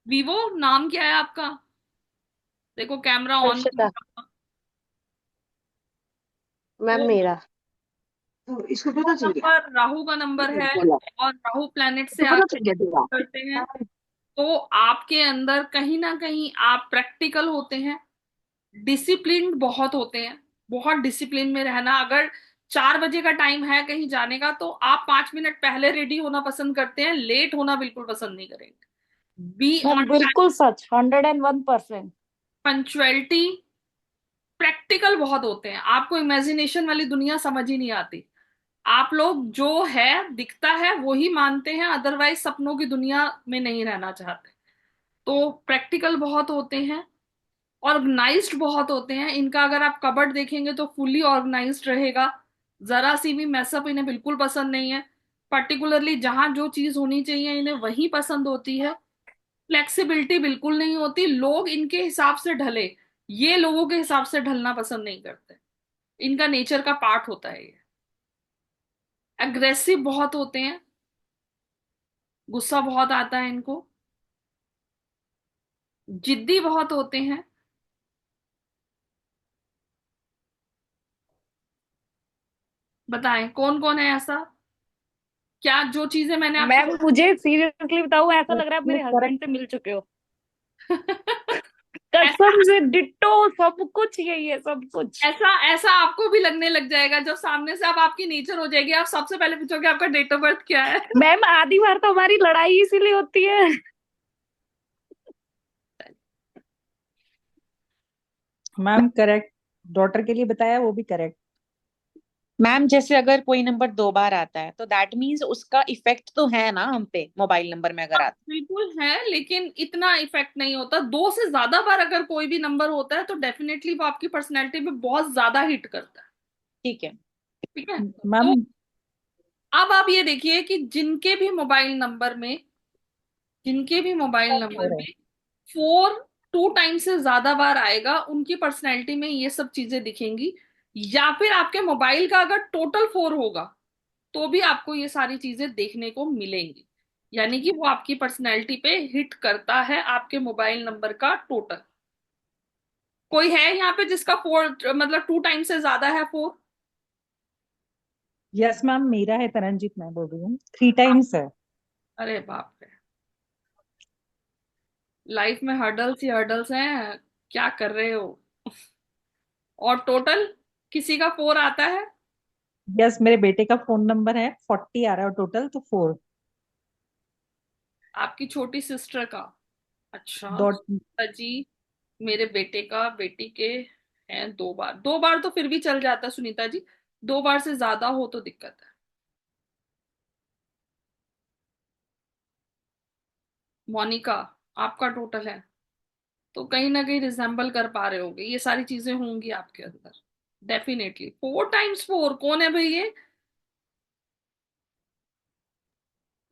वीवो, नाम क्या है आपका? देखो कैमरा ऑन। हर्षिता। मैम मेरा। नंबर राहु का नंबर है, और राहु प्लैनेट से आप करते हैं, तो आपके अंदर कहीं ना कहीं आप प्रैक्टिकल होते हैं, डिसिप्लिन बहुत होते हैं। बहुत डिसिप्लिन में रहना। अगर 4 बजे का टाइम है कहीं जाने का, तो आप 5 मिनट पहले रेडी होना पसंद करते हैं, लेट होना बिल्कुल पसंद नहीं करेंगे। Be ma'am on time. बिल्कुल सच, 101%। पंचुअलिटी। प्रैक्टिकल बहुत होते हैं, आपको इमेजिनेशन वाली दुनिया समझ ही नहीं आती। आप लोग जो है दिखता है वो ही मानते हैं, अदरवाइज सपनों की दुनिया में नहीं रहना चाहते। तो प्रैक्टिकल बहुत होते हैं। ऑर्गेनाइज्ड बहुत होते हैं। इनका अगर आप कबर्ड देखेंगे तो फुल्ली ऑर्गेनाइज्ड रहेगा। जरा सी भी मैसअप इन्हें बिल्कुल पसंद नहीं है। पर्टिकुलरली जहां जो चीज होनी चाहिए इन्हें वही पसंद होती है। फ्लेक्सिबिलिटी बिल्कुल नहीं होती, लोग इनके हिसाब से ढले, ये लोगों के हिसाब से ढलना पसंद नहीं करते। इनका नेचर का पार्ट होता है ये। एग्रेसिव बहुत होते हैं, गुस्सा बहुत आता है इनको। जिद्दी बहुत होते हैं। बताएं कौन कौन है ऐसा? क्या जो चीजें मैंने मैम आपको मुझे सीरियसली बताऊं, ऐसा लग रहा है आप मेरे हस्बैंड करेक्ट। से मिल चुके हो। ऐसा कसम से डिट्टो, सब कुछ यही है, सब कुछ। ऐसा ऐसा आपको भी लगने लग जाएगा जब सामने से, अब आपकी नेचर हो जाएगी, आप सबसे पहले पूछोगे आपका डेट ऑफ बर्थ क्या है। मैम आधी बार तो हमारी लड़ाई इसीलिए होती है। Ma'am correct. डॉटर के लिए बताया वो भी करेक्ट। मैम जैसे अगर कोई नंबर 2 बार आता है तो दैट मीन्स उसका इफेक्ट तो है ना हम पे, मोबाइल नंबर में अगर हाँ, आता बिल्कुल है, लेकिन इतना इफेक्ट नहीं होता। 2 से ज्यादा बार अगर कोई भी नंबर होता है तो डेफिनेटली वो आपकी पर्सनैलिटी पे बहुत ज्यादा हिट करता है। है। ठीक है। ठीक है। मैम तो अब आप ये देखिए कि जिनके भी मोबाइल नंबर में 4 2 टाइम से ज्यादा बार आएगा, उनकी पर्सनैलिटी में ये सब चीजें दिखेंगी। या फिर आपके मोबाइल का अगर टोटल 4 होगा, तो भी आपको ये सारी चीजें देखने को मिलेंगी। यानी कि वो आपकी पर्सनैलिटी पे हिट करता है, आपके मोबाइल नंबर का टोटल। कोई है यहाँ पे जिसका 4, मतलब 2 टाइम से ज्यादा है 4? यस मैम मेरा है, तरनजीत मैं बोल रही हूँ, 3 टाइम्स है। अरे बाप रे। लाइफ में हर्डल्स ही हर्डल्स हैं, क्या कर रहे हो? और टोटल किसी का 4 आता है? यस मेरे बेटे का फोन नंबर है, 40 आ रहा है टोटल तो 4। आपकी छोटी सिस्टर का? अच्छा डॉट। सुनीता जी, मेरे बेटे का, बेटी के हैं 2 बार। 2 बार तो फिर भी चल जाता है सुनीता जी, 2 बार से ज्यादा हो तो दिक्कत है। मोनिका, आपका टोटल है, तो कहीं ना कहीं रिजेंबल कर पा रहे होगे, ये सारी चीजें होंगी आपके अंदर। डेफिनेटली 4 टाइम्स 4 कौन है भाई ये?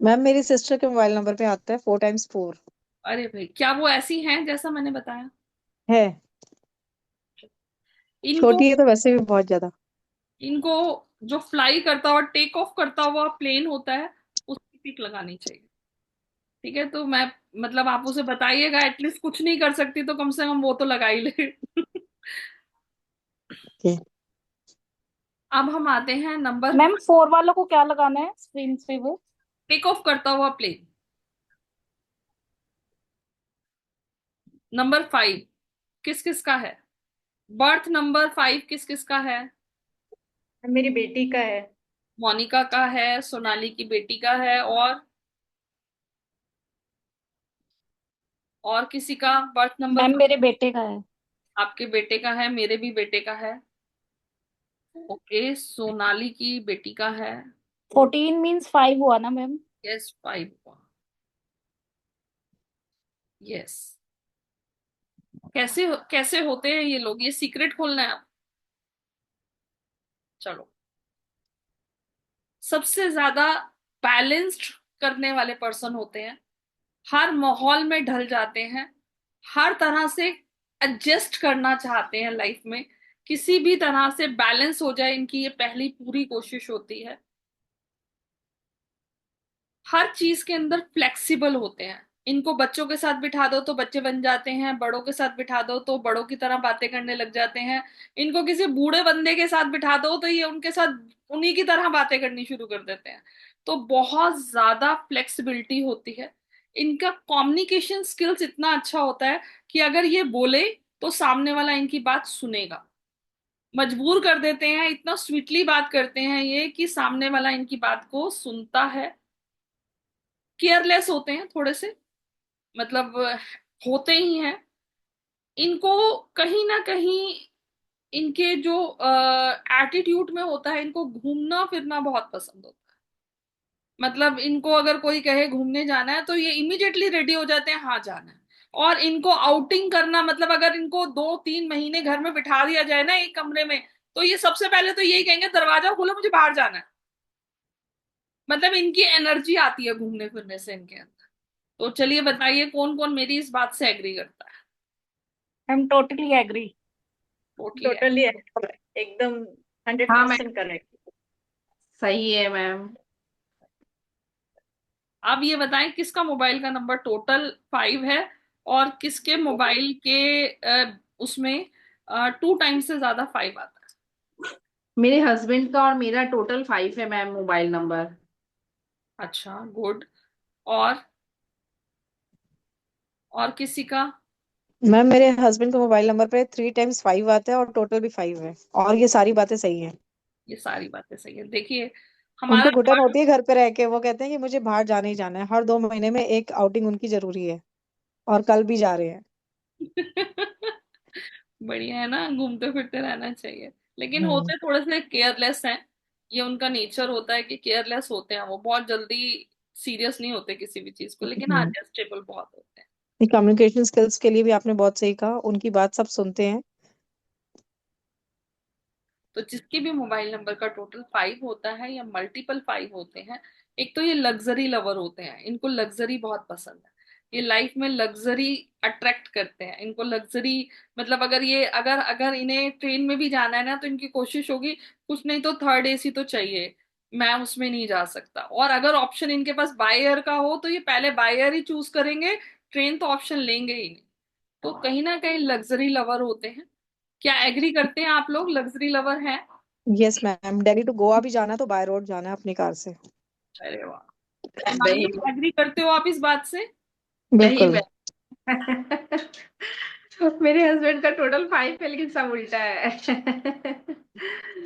मैम मेरी सिस्टर के मोबाइल नंबर पे आता है 4 टाइम्स 4। अरे भाई, क्या वो ऐसी हैं जैसा मैंने बताया? है। इनको छोटी है तो वैसे भी बहुत ज्यादा। इनको जो फ्लाई करता हुआ, टेक ऑफ करता हुआ प्लेन होता है, उसकी पिक लगानी चाहिए। ठीक है, तो मैं, मतलब आप उसे बताइएगा, एटलीस्ट कुछ नहीं कर सकती तो कम से कम वो तो लगा ही ले। ओके। अब हम आते हैं नंबर, मैम 4 वालों को क्या लगाना है स्क्रीन पे वो? टेक ऑफ करता हुआ प्लेन। नंबर 5 किस किस का है? बर्थ नंबर 5 किस किस का है? मेरी बेटी का है। मोनिका का है, सोनाली की बेटी का है, और किसी का बर्थ नंबर? मैम मेरे बेटे का है। आपके बेटे का है, मेरे भी बेटे का है। ओके, सोनाली की बेटी का है। 14 मीन्स 5 हुआ ना मैम? यस, 5। यस। कैसे होते हैं ये लोग, ये सीक्रेट खोलना है आप? चलो। सबसे ज्यादा बैलेंस्ड करने वाले पर्सन होते हैं, हर माहौल में ढल जाते हैं, हर तरह से एडजस्ट करना चाहते हैं लाइफ में, किसी भी तरह से बैलेंस हो जाए, इनकी ये पहली पूरी कोशिश होती है। हर चीज के अंदर फ्लेक्सिबल होते हैं। इनको बच्चों के साथ बिठा दो तो बच्चे बन जाते हैं, बड़ों के साथ बिठा दो तो बड़ों की तरह बातें करने लग जाते हैं, इनको किसी बूढ़े बंदे के साथ बिठा दो तो ये उनके साथ उन्हीं की तरह बातें करनी शुरू कर देते हैं। तो बहुत ज्यादा फ्लेक्सिबिलिटी होती है। इनका कम्युनिकेशन स्किल्स इतना अच्छा होता है कि अगर ये बोले तो सामने वाला इनकी बात सुनेगा। मजबूर कर देते हैं, इतना स्वीटली बात करते हैं ये कि सामने वाला इनकी बात को सुनता है। केयरलेस होते हैं थोड़े से, मतलब होते ही हैं। इनको कहीं ना कहीं इनके जो एटीट्यूड में होता है, इनको घूमना फिरना बहुत पसंद होता है। मतलब इनको अगर कोई कहे घूमने जाना है तो ये इमीडिएटली रेडी हो जाते हैं, हाँ जाना है। और इनको आउटिंग करना, मतलब अगर इनको 2-3 महीने घर में बिठा दिया जाए ना एक कमरे में, तो ये सबसे पहले तो यही कहेंगे दरवाजा खोलो मुझे बाहर जाना है। मतलब इनकी एनर्जी आती है घूमने फिरने से इनके अंदर। तो चलिए बताइए कौन कौन मेरी इस बात से एग्री करता है। I'm totally agree. Totally. Totally एकदम हाँ मैम 100% करेक्ट। सही है मैम। अब ये बताएं किसका मोबाइल का नंबर टोटल 5 है और किसके मोबाइल के उसमें 2 टाइम्स से ज्यादा 5 आता है। मेरे हस्बैंड का और मेरा टोटल 5 है मैम मोबाइल नंबर। अच्छा, गुड। और किसी का? मैम मेरे हस्बैंड के मोबाइल नंबर पे 3 टाइम्स 5 आता है और टोटल भी 5 है, और ये सारी बातें सही हैं। ये सारी बातें सही है। देखिए उनको हमारा घुटन होती है घर पे रह के, वो कहते हैं कि मुझे बाहर जाना ही जाना है, हर 2 महीने में एक आउटिंग उनकी जरूरी है, और कल भी जा रहे हैं। बढ़िया है ना, घूमते फिरते रहना चाहिए। लेकिन हम्म। होते थोड़े से केयरलेस हैं। ये उनका नेचर होता है कि केयरलेस होते हैं, वो बहुत जल्दी सीरियस नहीं होते किसी भी चीज को, लेकिन हाँ एडजस्टेबल बहुत होते हैं। कम्युनिकेशन स्किल्स के लिए भी आपने बहुत सही कहा, उनकी बात सब सुनते हैं। तो जिसके भी मोबाइल नंबर का टोटल 5 होता है या मल्टीपल 5 होते हैं, एक तो ये लग्जरी लवर होते हैं, इनको लग्जरी बहुत पसंद है। ये लाइफ में लग्जरी अट्रैक्ट करते हैं, इनको लग्जरी, मतलब अगर अगर इन्हें ट्रेन में भी जाना है ना तो इनकी कोशिश होगी कुछ नहीं तो थर्ड एसी तो चाहिए, मैं उसमें नहीं जा सकता। और अगर ऑप्शन इनके पास बाय एयर का हो तो ये पहले बाय एयर ही चूज करेंगे, ट्रेन तो ऑप्शन लेंगे ही नहीं। तो कहीं ना कहीं लग्जरी लवर होते हैं। क्या एग्री करते हैं आप लोग, लग्जरी लवर हैं? Yes ma'am, Delhi to Goa भी जाना है तो बाय रोड जाना है अपनी कार से। अरे वाह। नहीं हिमांशु, एग्री करते हो आप इस बात से? नहीं बिल्कुल। मैम मेरे हस्बैंड का टोटल 5 है लेकिन सब उल्टा है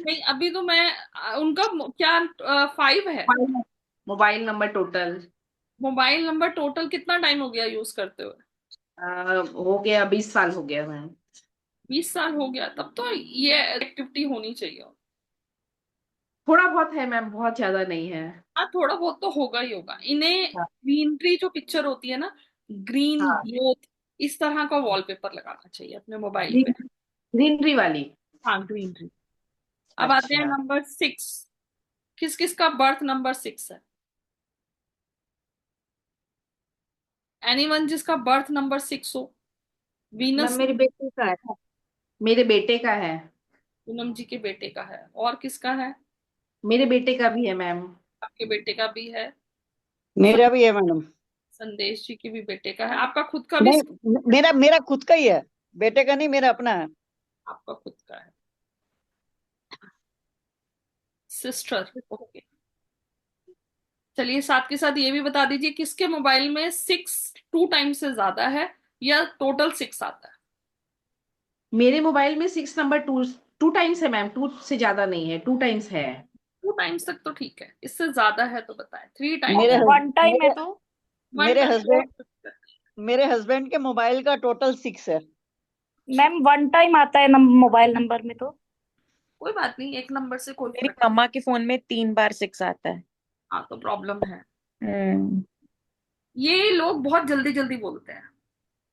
नहीं, अभी तो मैं उनका क्या 5 है? Mobile number total mobile number total कितना टाइम हो गया यूज करते हुए? हो गया 20 साल हो गया मैम। 20 साल हो गया, तब तो ये एक्टिविटी होनी चाहिए। थोड़ा बहुत है मैम, बहुत ज्यादा नहीं है। हाँ, थोड़ा बहुत तो होगा ही होगा इन्हें। हाँ ग्रीनरी जो पिक्चर होती है ना, ग्रीन हाँ ग्रोथ, इस तरह का वॉलपेपर लगाना चाहिए अपने मोबाइल पे। ग्रीनरी वाली। हाँ, ग्रीनरी। अब आते हैं अच्छा नंबर 6। किस किस का बर्थ नंबर 6 है? एनीवन जिसका बर्थ नंबर 6 हो? Ma'am Venus? मेरी बेटी का है। मेरे बेटे का है। पूनम जी के बेटे का है। और किसका है? मेरे बेटे का भी है मैम। आपके बेटे का भी है। मेरा भी है मैडम। संदेश जी के भी बेटे का है। आपका खुद का भी? नहीं, मेरा मेरा खुद का ही है, बेटे का नहीं, मेरा अपना है। आपका खुद का है। Sister, okay. चलिए साथ के साथ ये भी बता दीजिए किसके मोबाइल में 6 2 टाइम्स से ज्यादा है या टोटल 6 आता है? मेरे मोबाइल में 6 नंबर 2 टाइम्स है मैम, 2 से ज्यादा नहीं है, 2 टाइम्स है। 2 टाइम्स तक तो ठीक है, इससे ज्यादा है तो बताएं। 3 टाइम्स? मेरे 1 टाइम है मेरे तो? वन मेरे टाइम हो हस्बैंड सकता है। मेरे हस्बैंड के मोबाइल का टोटल 6 है। मैम 1 टाइम आता है मोबाइल नंबर में तो? कोई बात नहीं, एक नंबर से कोई मेरी फर्क। मम्मा के फोन में 3 बार 6 आता है। हाँ, तो प्रॉब्लम है। हम्म। ये लोग बहुत जल्दी जल्दी बोलते हैं,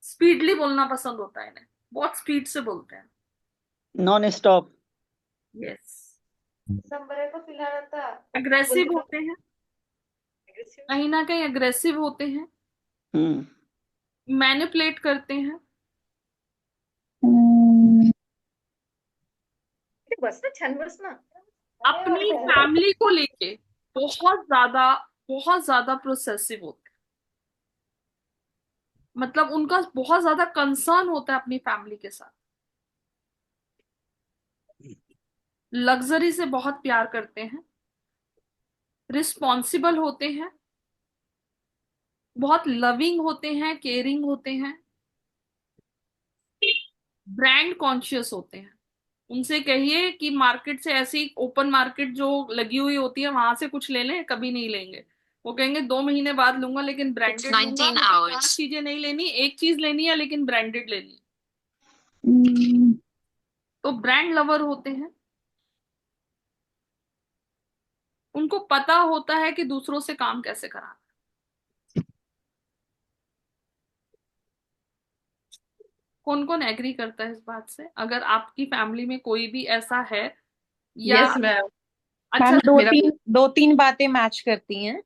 स्पीडली बोलना पसंद होता है इन्हें, बहुत स्पीड से बोलते हैं। Non stop. यस। अग्रेसिव होते हैं, कहीं ना कहीं अग्रेसिव होते हैं, हम्म मैनिपुलेट करते हैं, बस ना छन बस ना अपनी फैमिली को लेके बहुत ज्यादा प्रोसेसिव होते हैं। मतलब उनका बहुत ज्यादा कंसर्न होता है अपनी फैमिली के साथ। लग्जरी से बहुत प्यार करते हैं, रिस्पॉन्सिबल होते हैं, बहुत लविंग होते हैं, केयरिंग होते हैं, ब्रांड कॉन्शियस होते हैं। उनसे कहिए कि मार्केट से ऐसी ओपन मार्केट जो लगी हुई होती है वहां से कुछ ले लें, कभी नहीं लेंगे। वो कहेंगे 2 महीने बाद लूंगा लेकिन ब्रांडेड लूंगा, मुझे 4 चीजें नहीं लेनी, एक चीज लेनी है लेकिन ब्रांडेड लेनी है। तो ब्रांड लवर होते हैं। उनको पता होता है कि दूसरों से काम कैसे कराना। कौन कौन एग्री करता है इस बात से? अगर आपकी फैमिली में कोई भी ऐसा है या यस मैम। अच्छा, मैम मेरा दो तीन बातें मैच करती हैं।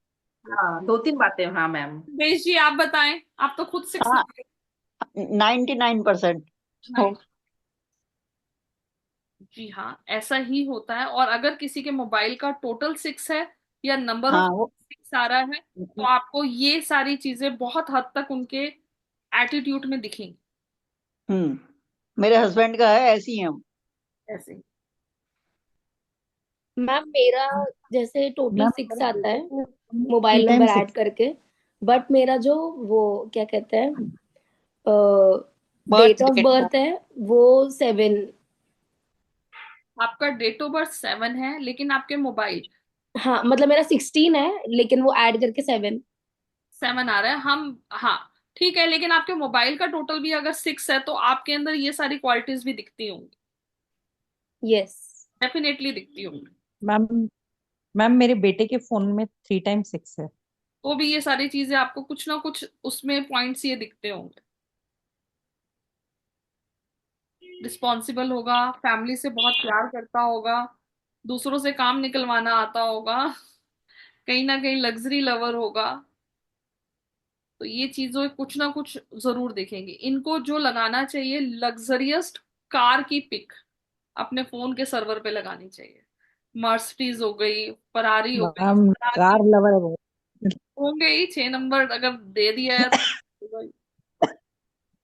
हाँ, 2-3 बातें, हाँ मैम। बेश जी आप बताएं, आप तो खुद 6 हाँ, नंबर 99%। नहीं। जी हाँ, ऐसा ही होता है। और अगर किसी के मोबाइल का टोटल 6 है या नंबर ऑफ हाँ वो 6 आ रहा है, तो आपको ये सारी चीजें बहुत हद तक उनके एटीट्यूड में दिखेंगी। मेरे हस्बैंड का है, ऐसी हैं हम। ऐसे ही। मैम मेरा जैसे टोटल मैम 6 मेरे आता बेटे है को three mobile time number add 6। करके, बट मेरा जो वो क्या कहते हैं birth date of date. Birth है वो 7। आपका डेट ऑफ बर्थ 7 है लेकिन आपके मोबाइल हाँ मतलब मेरा 16 है लेकिन वो ऐड करके 7। 7 आ रहा है। हम हाँ, ठीक है, लेकिन आपके मोबाइल का टोटल भी अगर 6 है तो आपके अंदर ये सारी क्वालिटीज भी दिखती होंगी, यस। डेफिनेटली दिखती होंगी। मैम मैम मेरे बेटे के फोन में 3 टाइम 6 है। तो भी ये सारी चीजें आपको कुछ ना कुछ उसमें पॉइंट्स ये दिखते होंगे। रिस्पॉन्सिबल होगा, फैमिली से बहुत प्यार करता होगा, दूसरों से काम निकलवाना आता होगा, कहीं ना कहीं लग्जरी लवर होगा। तो ये चीजों कुछ ना कुछ जरूर देखेंगे। इनको जो लगाना चाहिए लग्जरियस कार की पिक अपने फोन के सर्वर पे लगानी चाहिए। मर्सिडीज हो गई, फरारी हो गई। मैम फरारी कार लवर है वो। होंगे ही 6 नंबर अगर दे दिया है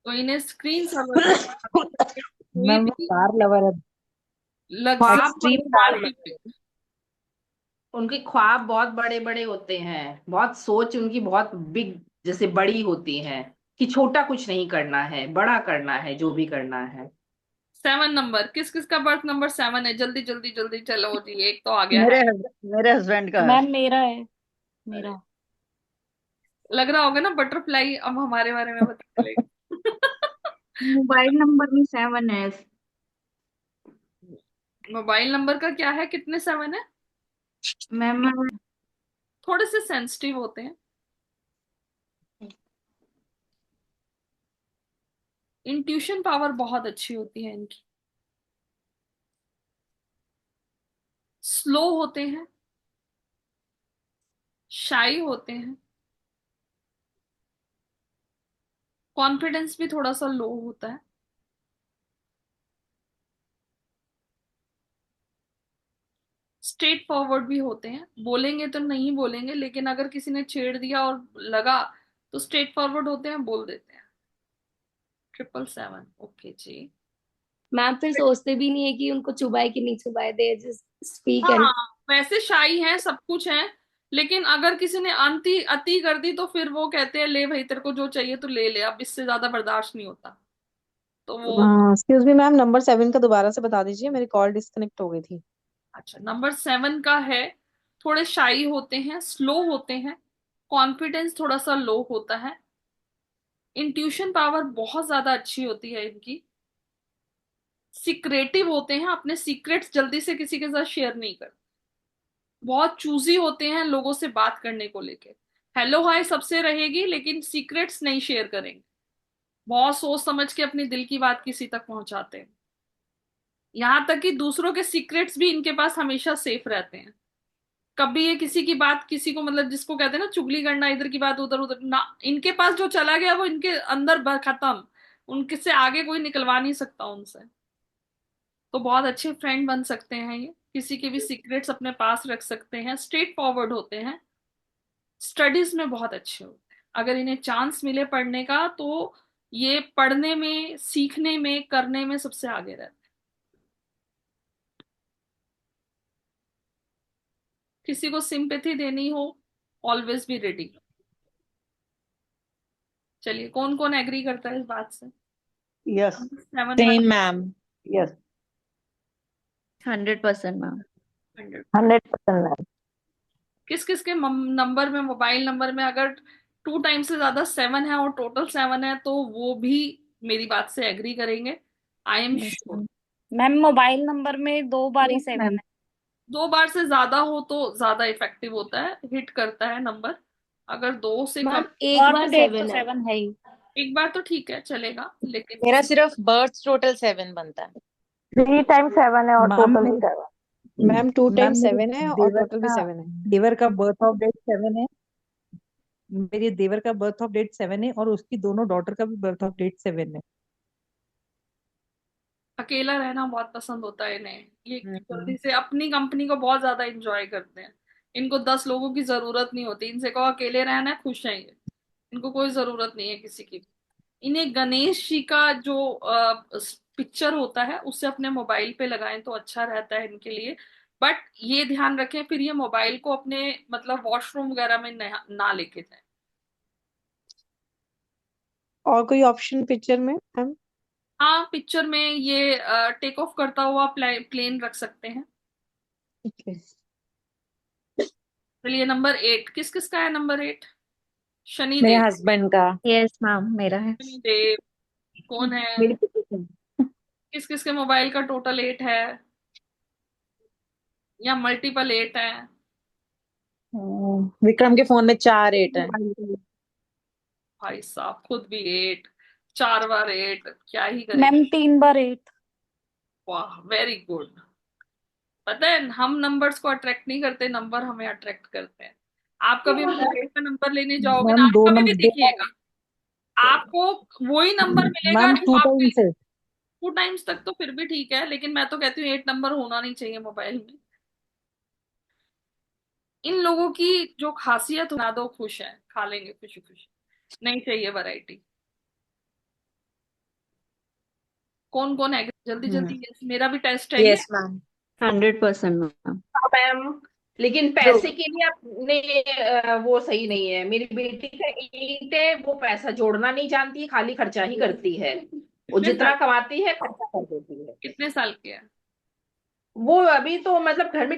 तो इन्हें स्क्रीन सर्वर पे कोई मैम वो भी कार लवर है। लग्जरी ख्वाब एक्सट्रीम कार कार की लवर है। पिक। उनके ख्वाब बहुत बड़े बड़े होते हैं, बहुत सोच उनकी बहुत बिग, जैसे बड़ी होती है कि छोटा कुछ नहीं करना है, बड़ा करना है जो भी करना है। 7 नंबर, किस किस का बर्थ नंबर 7 है? जल्दी जल्दी जल्दी, चलो जी, एक तो आ गया है। मेरे हस्बैंड का है। मैम मेरा है, मेरा। लग रहा होगा ना बटरफ्लाई अब हमारे बारे में बताने लगी। मोबाइल नंबर में 7 है। मोबाइल नंबर का क्या है, कितने 7 है? मैम थोड़े से सेंसिटिव होते हैं। इंट्यूशन पावर बहुत अच्छी होती है इनकी। स्लो होते हैं, शाई होते हैं, कॉन्फिडेंस भी थोड़ा सा लो होता है। स्ट्रेट फॉरवर्ड भी होते हैं, बोलेंगे तो नहीं बोलेंगे लेकिन अगर किसी ने छेड़ दिया और लगा तो स्ट्रेट फॉरवर्ड होते हैं, बोल देते हैं। 777, ओके जी। मैम फिर सोचते भी नहीं है कि उनको चुभाए कि नहीं चुभाए, दे जस्ट स्पीक एंड। हाँ, वैसे शाई हैं, सब कुछ है, लेकिन अगर किसी ने अति अति कर दी तो फिर वो कहते हैं ले भाई तेरे को जो चाहिए तो ले ले, अब इससे ज्यादा बर्दाश्त नहीं होता। तो वो एक्सक्यूज मी मैम, नंबर 7 का दोबारा से बता दीजिए, मेरी कॉल डिस्कनेक्ट हो गई थी। अच्छा, नंबर 7 का है, थोड़े शाई होते हैं, स्लो होते हैं, कॉन्फिडेंस थोड़ा सा लो होता है, इंट्यूशन पावर बहुत ज्यादा अच्छी होती है इनकी, सीक्रेटिव होते हैं, अपने सीक्रेट्स जल्दी से किसी के साथ शेयर नहीं करते, बहुत चूजी होते हैं लोगों से बात करने को लेके। हेलो हाय सबसे रहेगी लेकिन सीक्रेट्स नहीं शेयर करेंगे। बहुत सोच समझ के अपनी दिल की बात किसी तक पहुंचाते हैं। यहाँ तक कि दूसरों के सीक्रेट्स भी इनके पास हमेशा सेफ रहते हैं। कभी ये किसी की बात किसी को, मतलब जिसको कहते हैं ना चुगली करना, इधर की बात उधर उधर ना, इनके पास जो चला गया वो इनके अंदर खत्म। उनके से आगे कोई निकलवा नहीं सकता उनसे। तो बहुत अच्छे फ्रेंड बन सकते हैं ये, किसी के भी सीक्रेट्स अपने पास रख सकते हैं, स्ट्रेट फॉरवर्ड होते हैं, स्टडीज में बहुत अच्छे होते हैं। अगर इन्हें चांस मिले पढ़ने का तो ये पढ़ने में, सीखने में, करने में सबसे आगे रहते हैं। किसी को सिंपैथी देनी हो, ऑलवेज बी रेडी। चलिए, कौन कौन एग्री करता है इस बात से? Yes 7 same ma'am. Yes 100% ma'am. 100। 100% ma'am. किस किस के नंबर में, मोबाइल नंबर में अगर 2 टाइम्स से ज्यादा 7 है और टोटल 7 है तो वो भी मेरी बात से एग्री करेंगे, I am yes sure. Ma'am. Ma'am mobile number में 2 बार ही यस 7 मैम। है। 2 बार से ज्यादा हो तो ज्यादा इफेक्टिव होता है, हिट करता है नंबर। अगर 2 से कम, मैम एक और बार डेट तो 7 है। 7 है ही। एक बार तो ठीक है चलेगा, लेकिन मेरा सिर्फ बर्थ टोटल 7 बनता है। 3 टाइम्स 7 है और मैम टोटल भी मेरे 7। मैम 2 मैम टाइम्स मेरे 7 है और देवर टोटल भी का 7 है। देवर का बर्थ ऑफ डेट 7 है। मेरे देवर का बर्थ ऑफ डेट 7 है और उसकी दोनों डॉटर का भी बर्थ ऑफ डेट 7 है। अकेला रहना बहुत पसंद होता है इन्हें, ये हम्म। जल्दी से अपनी कंपनी को बहुत ज्यादा एंजॉय करते हैं। इनको 10 लोगों की जरूरत नहीं होती, इनसे कहो अकेले रहना है, खुश है ये। इनको कोई जरूरत नहीं है किसी की। इन्हें गणेश जी का जो पिक्चर होता है उसे अपने मोबाइल पे लगाएं तो अच्छा रहता है इनके लिए। बट ये ध्यान रखें फिर ये मोबाइल को अपने मतलब वॉशरूम वगैरह में ना लेके जाएं। और कोई ऑप्शन पिक्चर में मैम? हाँ, पिक्चर में ये टेक ऑफ करता हुआ प्लेन रख सकते हैं। ओके। चलिए, नंबर 8 किस किस का है? नंबर 8 शनि मेरे देव। हस्बैंड का। यस मैम मेरा है। शनि देव कौन है? मेरी पोजीशन। किस किस के मोबाइल का टोटल 8 है या मल्टीपल 8 है? विक्रम के फोन में 4 8 है। भाई साहब, खुद भी 8, 4 बार 8, क्या ही मैम करेंगे। 3 बार 8। वाह, वेरी गुड। पता है हम नंबर्स को अट्रैक्ट नहीं करते, नंबर हमें अट्रैक्ट करते हैं। आप कभी अगर 8 का नंबर लेने जाओगे ना, मैम आप दो कभी भी नंबर देखिएगा, आपको वही नंबर मिलेगा मैम जो 2 आपके। टाइम्स है। 2 टाइम्स तक तो फिर भी ठीक है, लेकिन मैं तो कहती हूँ 8 नंबर होना नहीं चाहिए मोबाइल में। इन लोगों की जो खासियत बना दो, खुश है, खा लेंगे खुशी खुशी, नहीं चाहिए वैरायटी। कौन कौन है? जल्दी जल्दी, यस मेरा भी टेस्ट है ये। Yes ma'am. 100% मैम। हाँ मैम, लेकिन ट्रू। पैसे के लिए आपने वो सही नहीं है। मेरी बेटी का 8 है, वो पैसा जोड़ना नहीं जानती है, खाली खर्चा ही करती है। वो कितने साल जितना कमाती है खर्चा कर देती है। कितने साल के है? वो अभी तो मतलब घर में